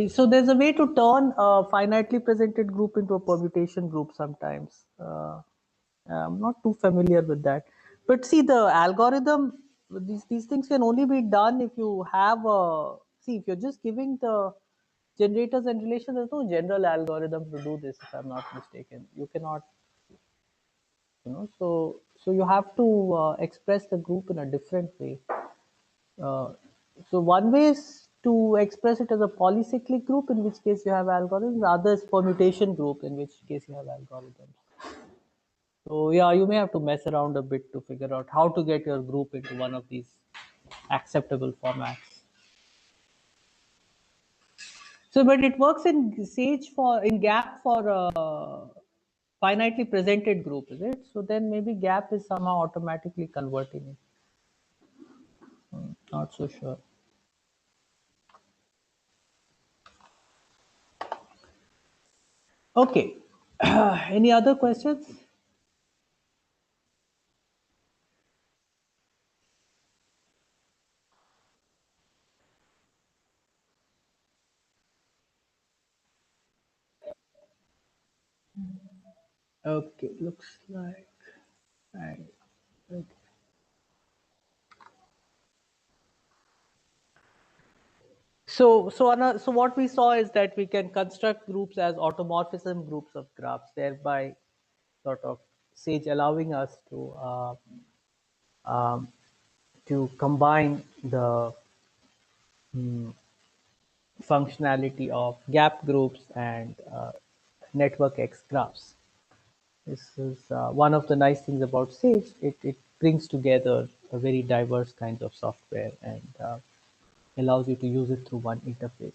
So there's a way to turn a finitely presented group into a permutation group sometimes. I'm not too familiar with that. But see, the algorithm, these things can only be done if you have a, see, if you're just giving the generators and relations, there's no general algorithm to do this, if I'm not mistaken. You cannot, so you have to express the group in a different way. Uh, so one way is to express it as a polycyclic group, in which case you have algorithms. The other is permutation group, in which case you have algorithms. So yeah, you may have to mess around a bit to figure out how to get your group into one of these acceptable formats. So, but it works in Sage for in Gap for finitely presented group, is it? So then maybe Gap is somehow automatically converting it. Not so sure. Okay. Any other questions? Okay, looks like I. Okay. So what we saw is that we can construct groups as automorphism groups of graphs, thereby sort of Sage allowing us um, to combine the functionality of gap groups and network X graphs. This is one of the nice things about Sage. It brings together a very diverse kinds of software and allows you to use it through one interface.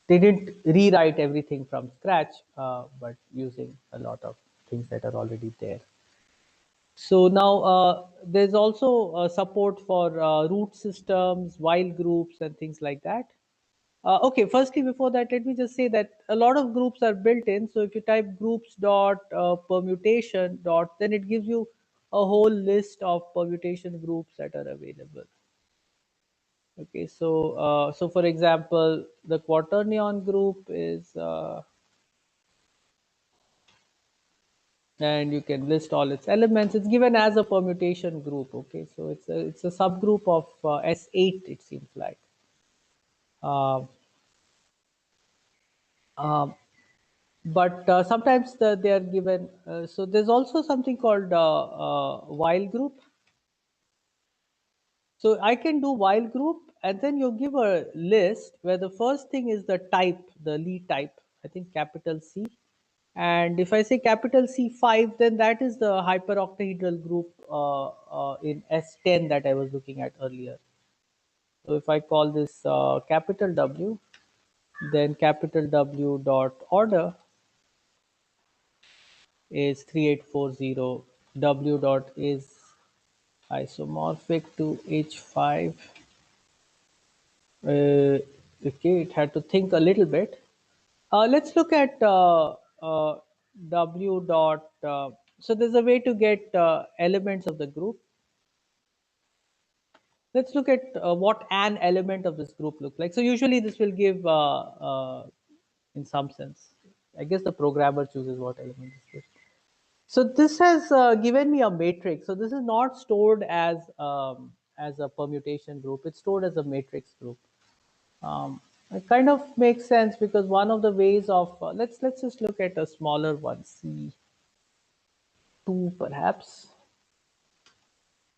They didn't rewrite everything from scratch, but using a lot of things that are already there. So now there's also support for root systems, while groups, and things like that. Okay, firstly, before that, let me just say that a lot of groups are built in. So if you type groups dot permutation dot, then it gives you a whole list of permutation groups that are available. Okay, so for example, the quaternion group is, and you can list all its elements. It's given as a permutation group. Okay, so it's a subgroup of S8. It seems like. Uh, um, but sometimes they are given. So there's also something called while group. So I can do while group, and then you give a list where the first thing is the type, the Lie type. I think capital C. And if I say capital C5, then that is the hyperoctahedral group in S10 that I was looking at earlier. So if I call this capital W, then capital W dot order is 3840. W dot is isomorphic to H5. Okay, it had to think a little bit. Let's look at W dot. So there's a way to get elements of the group. Let's look at what an element of this group look like. So usually this will give, in some sense, I guess the programmer chooses what element this gives. So this has given me a matrix. So this is not stored as a permutation group. It's stored as a matrix group. It kind of makes sense because one of the ways of let's just look at a smaller one, C2 perhaps,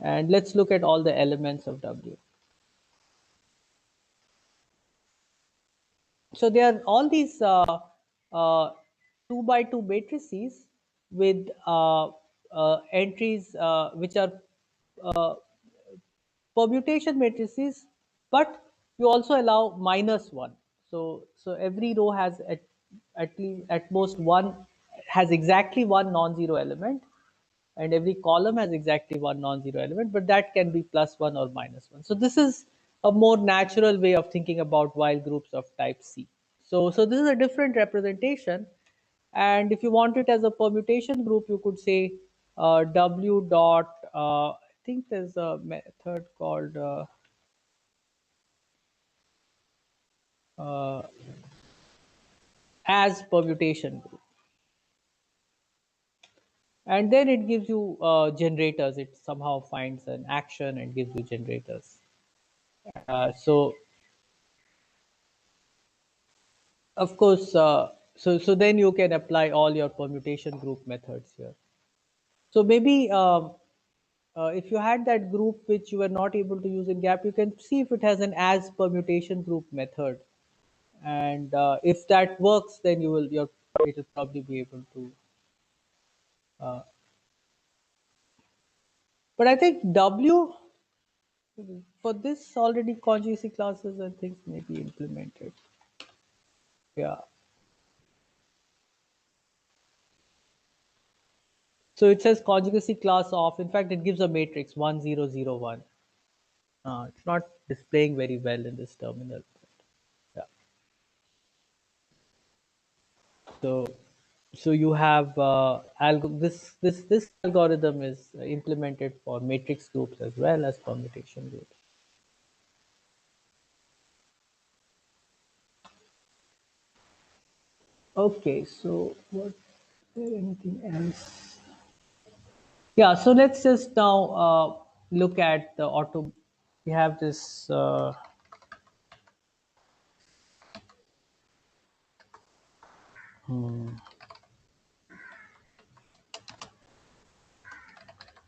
and let's look at all the elements of W. So there are all these uh, 2 by 2 matrices with entries which are uh, permutation matrices, but you also allow -1. So every row has at least at most one has exactly one non-zero element, and every column has exactly one non-zero element, but that can be +1 or -1. So this is a more natural way of thinking about while groups of type C. So this is a different representation, and if you want it as a permutation group, you could say W dot. I think there's a method called uh, as permutation group, and then it gives you generators. It somehow finds an action and gives you generators. So of course, so then you can apply all your permutation group methods here. So maybe if you had that group which you were not able to use in GAP, you can see if it has an as permutation group method, and if that works, then it will probably be able to. Uh, but I think W for this already conjugacy classes and things may be implemented. Yeah. So it says conjugacy class off. In fact, it gives a matrix 1001. It's not displaying very well in this terminal. Yeah. So, so you have this algorithm is implemented for matrix groups as well as permutation groups. Okay, so what? There anything else? Yeah. So let's just now look at the auto. We have this.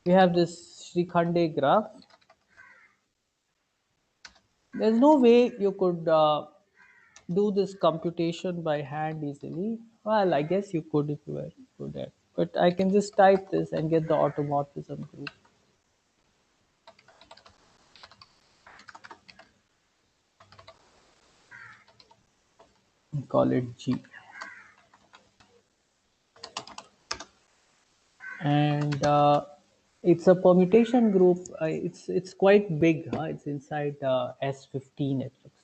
We have this Shrikhande graph. There's no way you could do this computation by hand easily. Well, I guess you could if you were good at. But I can just type this and get the automorphism group. And call it G. And it's a permutation group. It's quite big. Huh? It's inside S15. It looks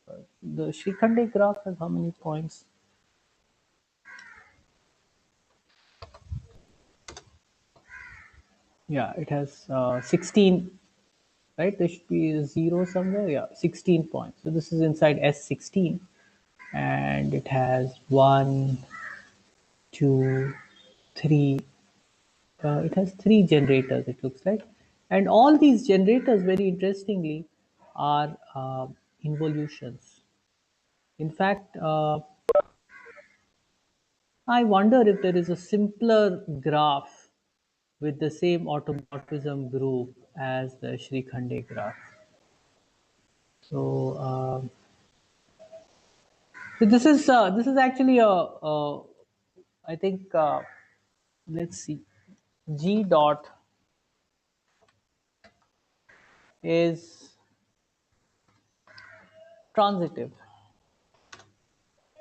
like. The Shrikhande graph has how many points? Yeah, it has 16. Right, there should be a 0 somewhere. Yeah, 16 points. So this is inside S16, and it has 1, 2, 3. It has 3 generators, it looks like, and all these generators, very interestingly, are involutions. In fact, I wonder if there is a simpler graph with the same automorphism group as the Shrikhande graph. So, so this is actually I think let's see, G dot is transitive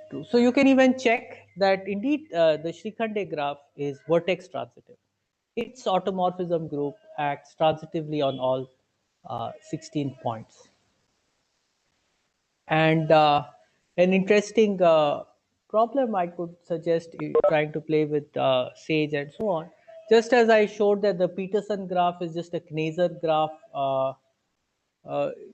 too. So you can even check that indeed the Shrikhande graph is vertex transitive. Its automorphism group acts transitively on all 16 points. And an interesting problem I could suggest trying to play with Sage and so on. Just as I showed that the Peterson graph is just a Kneser graph, uh,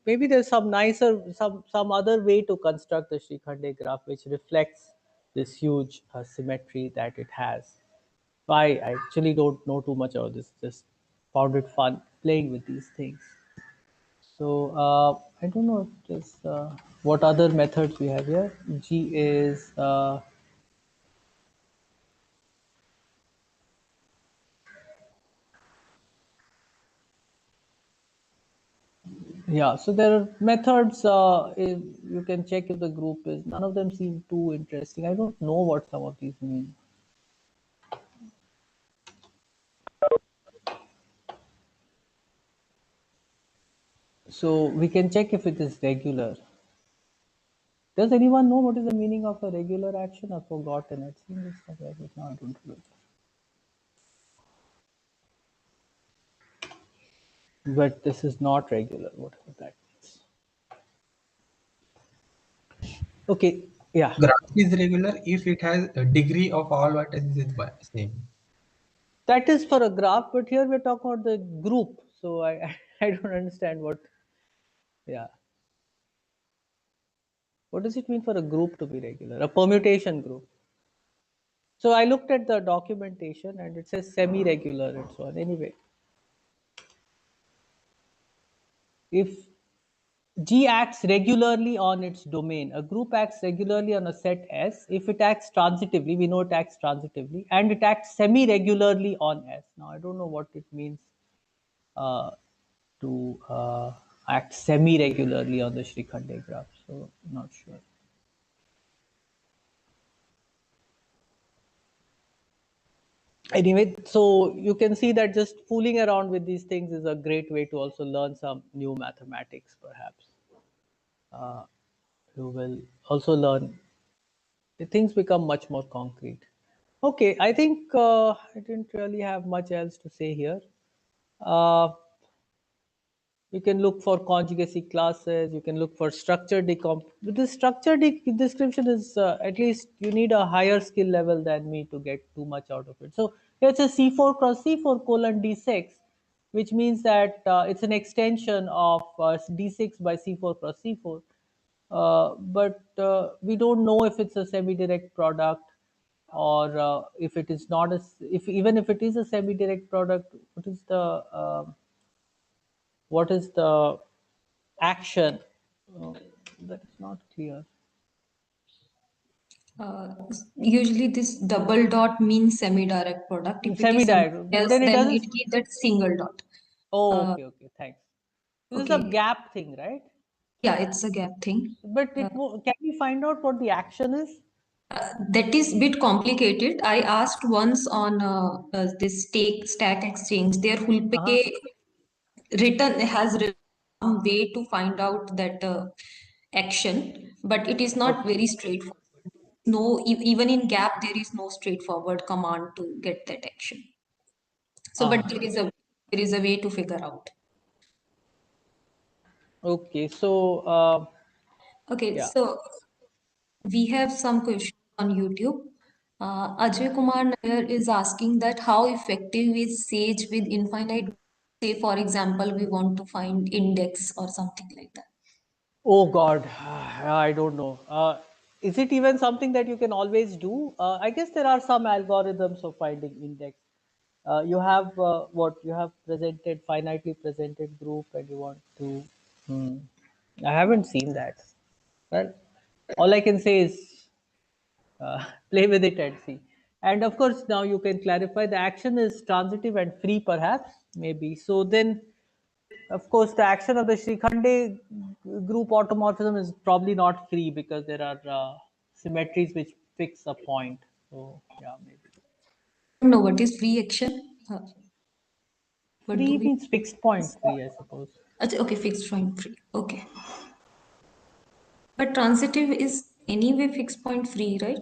maybe there's some nicer, some other way to construct the Shrikhande graph which reflects this huge symmetry that it has. So I actually don't know too much about this. Just found it fun playing with these things. So I don't know if there's, what other methods we have here. G is yeah. So there are methods. If you can check if the group is. None of them seem too interesting. I don't know what some of these mean. So we can check if it is regular. Does anyone know what is the meaning of a regular action? I've forgotten. I've seen this somewhere, but now I don't remember. But this is not regular, whatever that means. Okay, yeah. Graph is regular if it has a degree of all vertices is same. That is for a graph, but here we're talking about the group. So I, I don't understand what, yeah. What does it mean for a group to be regular? A permutation group. So I looked at the documentation and it says semi-regular and so on. Anyway, if G acts regularly on its domain, a group acts regularly on a set S. If it acts transitively, we know it acts transitively, and it acts semi-regularly on S. Now I don't know what it means uh, to act semi-regularly on the Shrikhande graph. So not sure. Anyway, so you can see that just fooling around with these things is a great way to also learn some new mathematics. Perhaps you will also learn the things become much more concrete. Okay, I think I didn't really have much else to say here. Uh, You can look for conjugacy classes. You can look for structure decomp. But the structure description is at least you need a higher skill level than me to get too much out of it. So it's a C4 cross C4 colon D6, which means that it's an extension of D6 by C4 cross C4. But we don't know if it's a semi-direct product or if it is not a. If even if it is a semi-direct product, what is the action? Oh, that is not clear. Uh, Usually this double dot means semi-direct product. If it is something Semi-direct, but else, then it then it doesn't. gives that single dot. Oh, Uh, okay, okay, thanks. This is a okay. gap thing, right? Yeah, it's a gap thing. But can we find out what the action is? That is bit complicated. I asked once on this stack exchange. Their Uh-huh. Hulpe written has written some way to find out that action, but it is not Okay. very straightforward. No, even in gap, there is no straightforward command to get that action. So, but Uh-huh. there is a way to figure out. Okay. So Okay, yeah. so we have some questions on YouTube. Ajay Kumar Nair is asking that how effective is Sage with infinite? Say, for example, we want to find index or something like that. Oh God, I don't know. Is it even something that you can always do? I guess there are some algorithms of finding index. You have what you have presented, finitely presented group, and you want to. Hmm. I haven't seen that. Well, all I can say is play with it and see. And of course, now you can clarify the action is transitive and free, perhaps, maybe. So then, of course, the action of the Shrikhande group automorphism is probably not free because there are symmetries which fix a point. So, yeah, maybe. No, what is free action? What do Free we? means fixed point free, I suppose. Okay, fixed point free. Okay. But transitive is anyway fixed point free, right?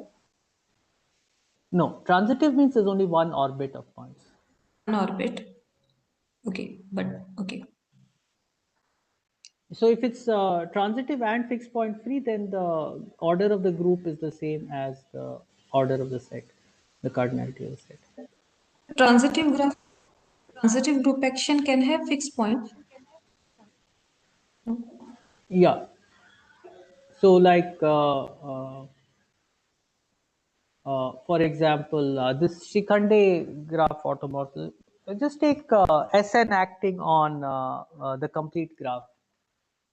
No, transitive means there's only one orbit of points. An orbit. Okay, but okay. So if it's transitive and fixed point free, then the order of the group is the same as the order of the set, the cardinality of the set. Transitive graph, transitive group action can have fixed point. Yeah. So like, for example, this Shikande graph automorphism, just take Sn acting on the complete graph,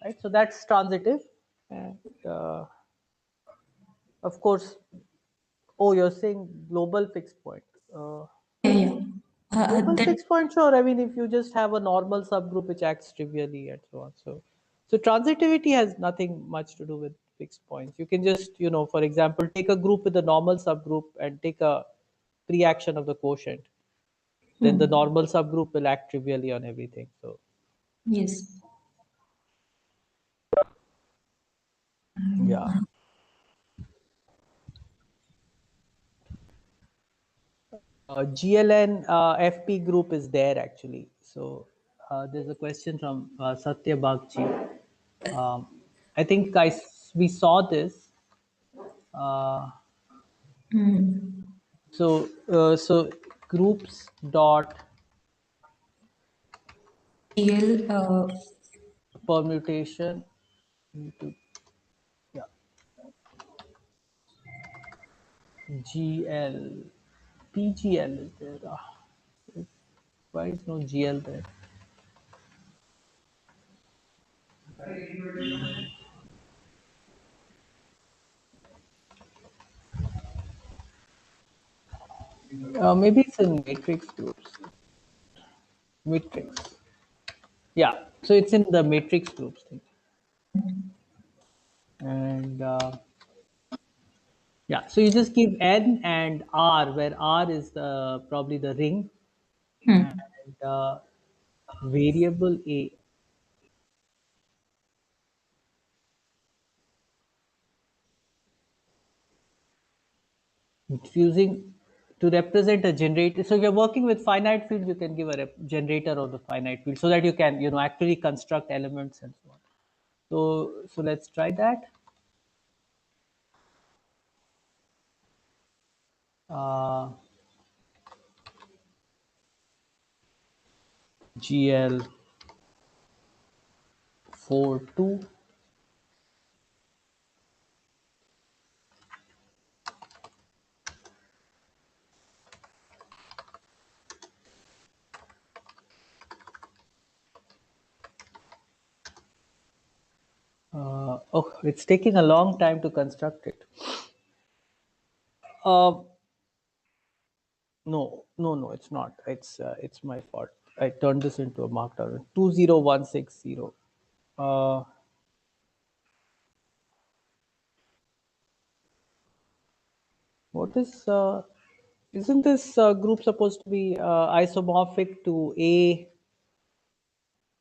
right? So that's transitive. And of course, oh, you're saying global fixed point. Yeah, yeah. Global That fixed point, sure. I mean, if you just have a normal subgroup which acts trivially and so on. So transitivity has nothing much to do with fixed points. You can just, for example, take a group with a normal subgroup and take a pre-action of the quotient. Then the normal subgroup will act trivially on everything. So yes. yeah, GLN FP group is there actually. So there's a question from Satya Bagchi. Um, I think we saw this. Uh, so groups dot GL, permutation into, yeah, GL PGL is there. Why is no GL there? Maybe it's in matrix groups. Matrix. Yeah. So it's in the matrix groups thing. And yeah, so you just give N and R, where R is probably the ring, and variable A. It's using to represent a generator. So if you're working with finite fields, you can give a generator of the finite field so that you can, actually construct elements and so on. So let's try that. Uh, GL 42. Oh, it's taking a long time to construct it. Uh, no, it's not. It's my fault. I turned this into a markdown. 20160. Uh, what is? Isn't this group supposed to be isomorphic to A?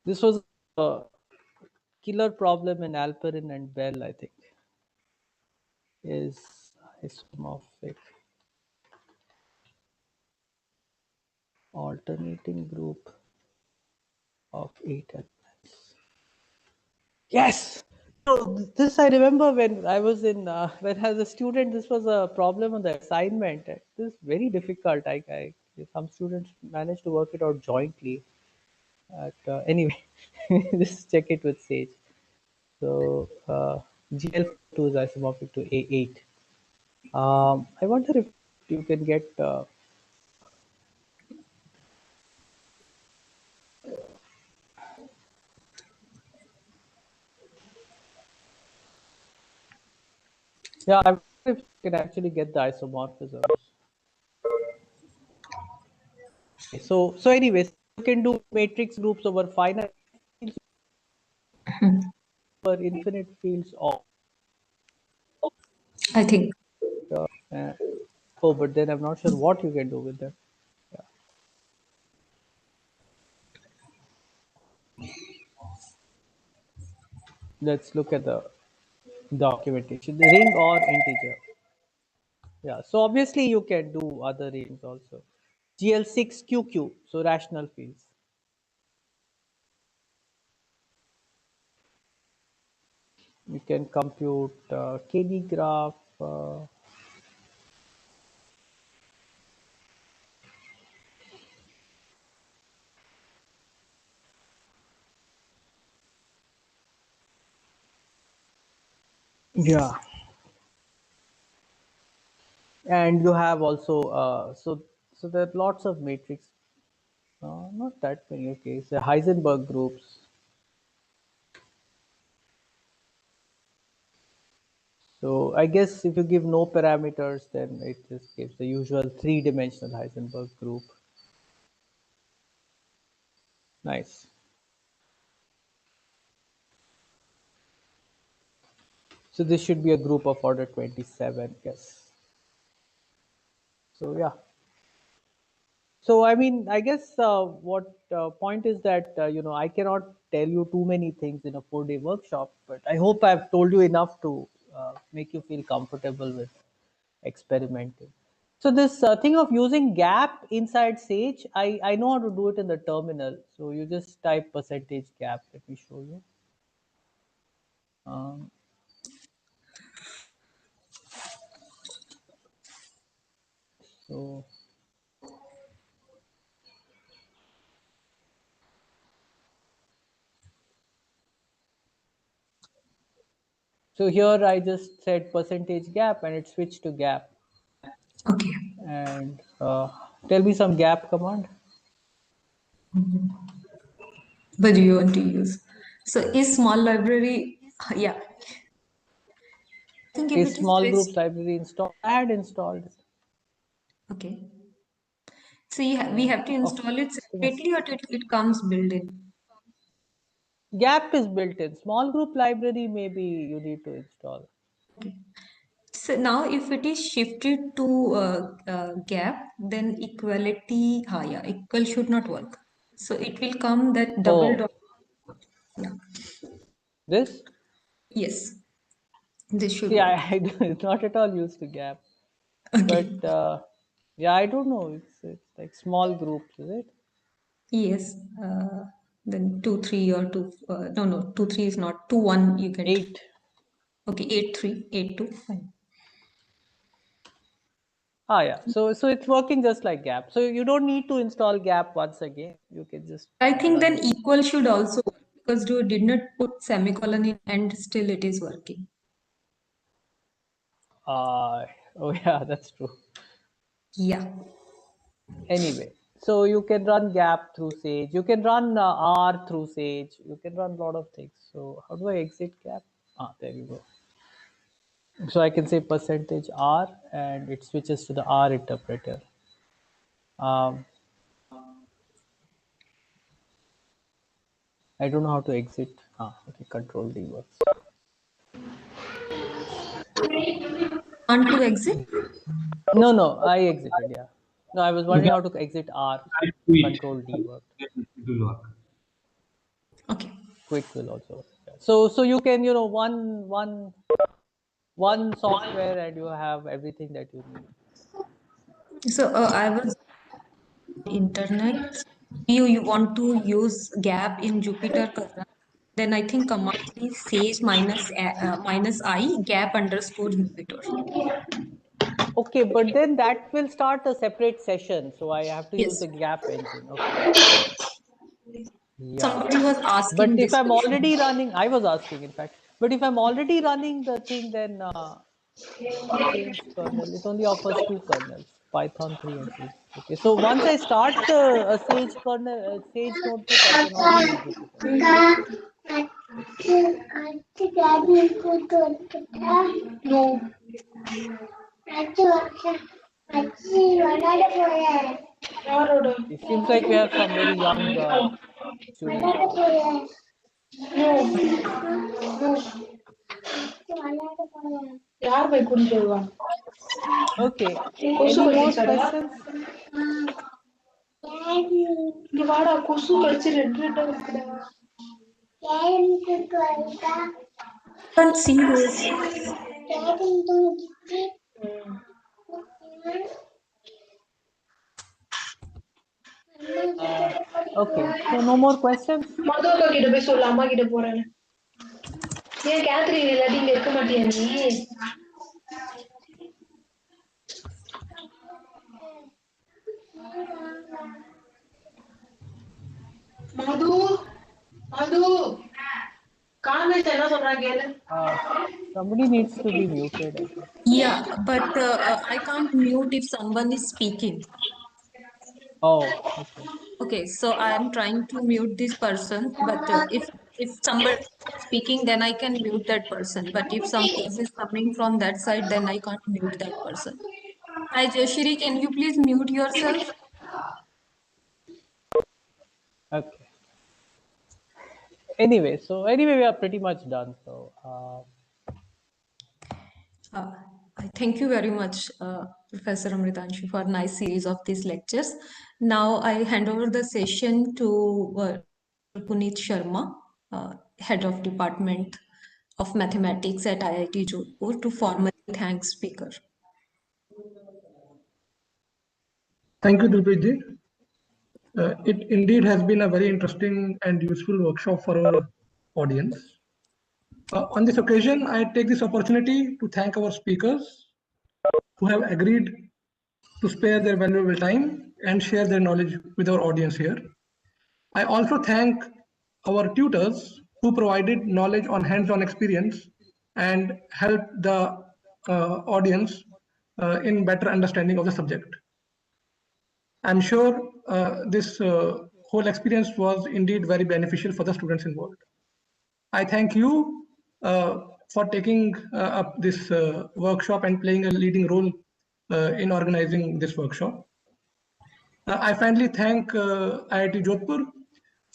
This was a killer problem in Alperin and Bell, I think. Is isomorphic alternating group of 8 elements. Yes. So this I remember when I was when as a student, this was a problem on the assignment. This is very difficult. Some students managed to work it out jointly. Anyway, just check it with Sage. So GL2 is isomorphic to A8. I wonder if you can get. Yeah, I wonder if you can actually get the isomorphisms. So anyways, you can do matrix groups over finite fields, over infinite fields, or I think. uh, oh, but then I'm not sure what you can do with them. Yeah. Let's look at the documentation. The ring or integer. Yeah. So obviously you can do other rings also. GL6QQ. So rational fields. You can compute KD graph. Yeah, and you have also so there are lots of matrix. Not that many. Okay, so Heisenberg groups. So I guess if you give no parameters, then it just gives the usual three-dimensional Heisenberg group. Nice. So this should be a group of order 27. Yes. So yeah. So I mean, I guess what point is that I cannot tell you too many things in a 4-day workshop, but I hope I've told you enough to make you feel comfortable with experimenting. So this thing of using gap inside Sage, I know how to do it in the terminal. So you just type percentage gap. Let me show you. Um, so so here I just said percentage gap and it switched to gap. Okay. And tell me some gap command. But do you want to use? So is small library, yeah. I think if Is it is small groups switched, library installed? I had installed it. okay. So we have to Oh, install it this thing is separately or it comes built in? gap is built in. Small group library maybe you need to install. Okay. So now if it is shifted to gap, then equality, yeah, equal should not work. So it will come that double Oh, dot. Yeah. this? Yes, this should See, work. it's not at all used to gap. Okay. But yeah, I don't know. It's like small groups, is it? Yes. Then 2 3 or 2. No, 2 3 is not 2 1. You get 8. okay 8 3 8 2. Fine. Ah, yeah. So it's working just like gap. So you don't need to install gap once again. You can just I think run then this. equal should also work because you did not put semicolon in and still it is working. Oh yeah, that's true. Yeah. Anyway, so you can run gap through Sage. You can run R through Sage. You can run a lot of things. So how do I exit gap? Ah, there you go. So I can say percentage R and it switches to the R interpreter. Um, I don't know how to exit. Ah, okay, control D works. And to exit. No, no, I exited, yeah. No, I was You wondering can how to exit R. try to it. Control D worked. It will work. Okay. Quit will also work. Yeah. So you can, one software and you have everything that you need. So I was internet. You want to use gap in Jupyter Kernel? Then I think command is sage minus I gap underscore Jupyter. Okay, but then that will start a separate session. So I have to use Yes. the gap engine. Okay. Yeah. Somebody was But asking if this I'm question. already running, I was asking in fact, but if I'm already running the thing, then change kernel, it only offers two kernels, Python 3 and Sage. Okay. So once I start a Sage kernel, Sage notebook, I can also use Jupyter. No. யாரோட It seems like we have some very young students here. No. No. யார் போய் கூட்டிட்டு வருவா Okay. கொசு Any more கடிச்சாடா questions? இங்க வாடா கொசு கடிச்சு ரெட் ரெட்டா இருக்குடா Can't see this. Okay. So no more questions? மது அக்கா கிட்ட போய் சொல்லு அம்மா கிட்ட போறேன்னு ஏன் கேத்ரின் இல்லாட்டி இங்க இருக்க மாட்டியா நீ? மது மது கான்வென்ட் என்ன சொல்றாங்க கேளு. Somebody needs to be muted, I think. Yeah, but I can't mute if someone is speaking. Oh, okay. Okay, so I am trying to mute this person, but if somebody is speaking, then I can mute that person. But if some voice is coming from that side, then I can't mute that person. Hi, Jayashri, can you please mute yourself? Okay. Anyway, we are pretty much done. So, I thank you very much, Professor Amritanshu, for a nice series of these lectures. Now I hand over the session to Puneet Sharma, Head of Department of Mathematics at IIT Jodhpur, to formally thank speaker. Thank you, Dilpreet. It indeed has been a very interesting and useful workshop for our audience. On this occasion, I take this opportunity to thank our speakers who have agreed to spare their valuable time and share their knowledge with our audience here. I also thank our tutors who provided knowledge on hands-on experience and helped the audience in better understanding of the subject. I'm sure this whole experience was indeed very beneficial for the students involved. I thank you for taking up this workshop and playing a leading role in organizing this workshop. I finally thank IIT Jodhpur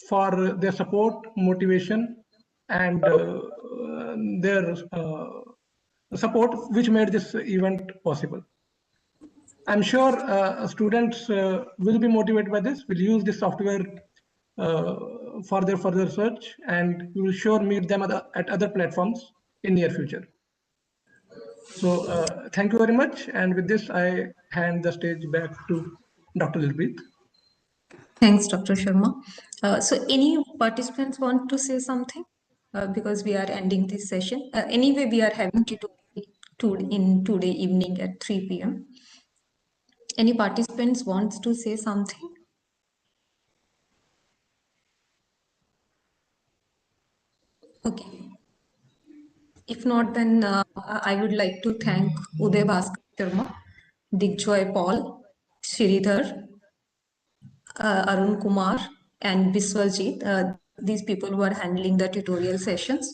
for their support, motivation, and their support which made this event possible. I'm sure students will be motivated by this, will use this software for their further research, and we will sure meet them at other platforms in near future. So thank you very much. And with this, I hand the stage back to Dr. Dilpreet. Thanks, Dr. Sharma. So any participants want to say something? Because we are ending this session. Anyway, we are having today evening at 3 p.m. Any participants wants to say something? Okay. If not, then I would like to thank Uday Bhaskar Sharma, Digjoy Paul, Sridhar, Arun Kumar, and Biswajit. These people who are handling the tutorial sessions.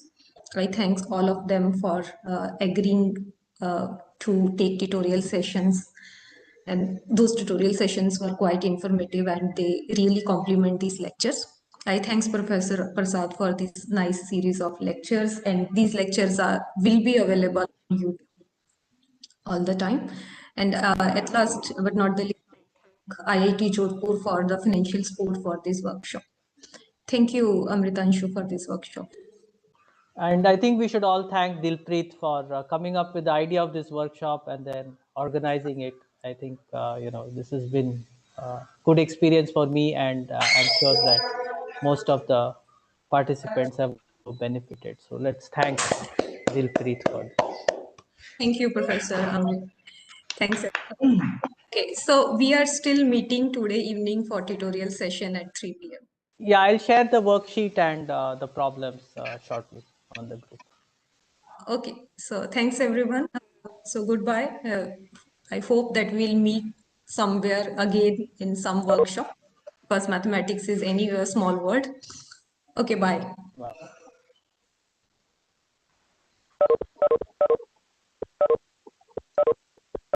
I thank all of them for agreeing to take tutorial sessions. And those tutorial sessions were quite informative and they really complement these lectures. I thanks Professor Prasad for this nice series of lectures, and these lectures will be available on YouTube all the time. And at last but not the least, IIT Jodhpur for the financial support for this workshop. Thank you, Amritanshu, for this workshop. and I think we should all thank Dilpreet for coming up with the idea of this workshop and then organizing it. I think this has been a good experience for me, and I'm sure that most of the participants have benefited. So let's thank Dilpreet for this. Thank you, Professor Amrit. Thanks. Okay, so we are still meeting today evening for tutorial session at 3 p.m. Yeah, I'll share the worksheet and the problems shortly on the group. Okay, so thanks everyone. So goodbye. I hope that we'll meet somewhere again in some workshop, because mathematics is anyway a small world. Okay, bye. Wow.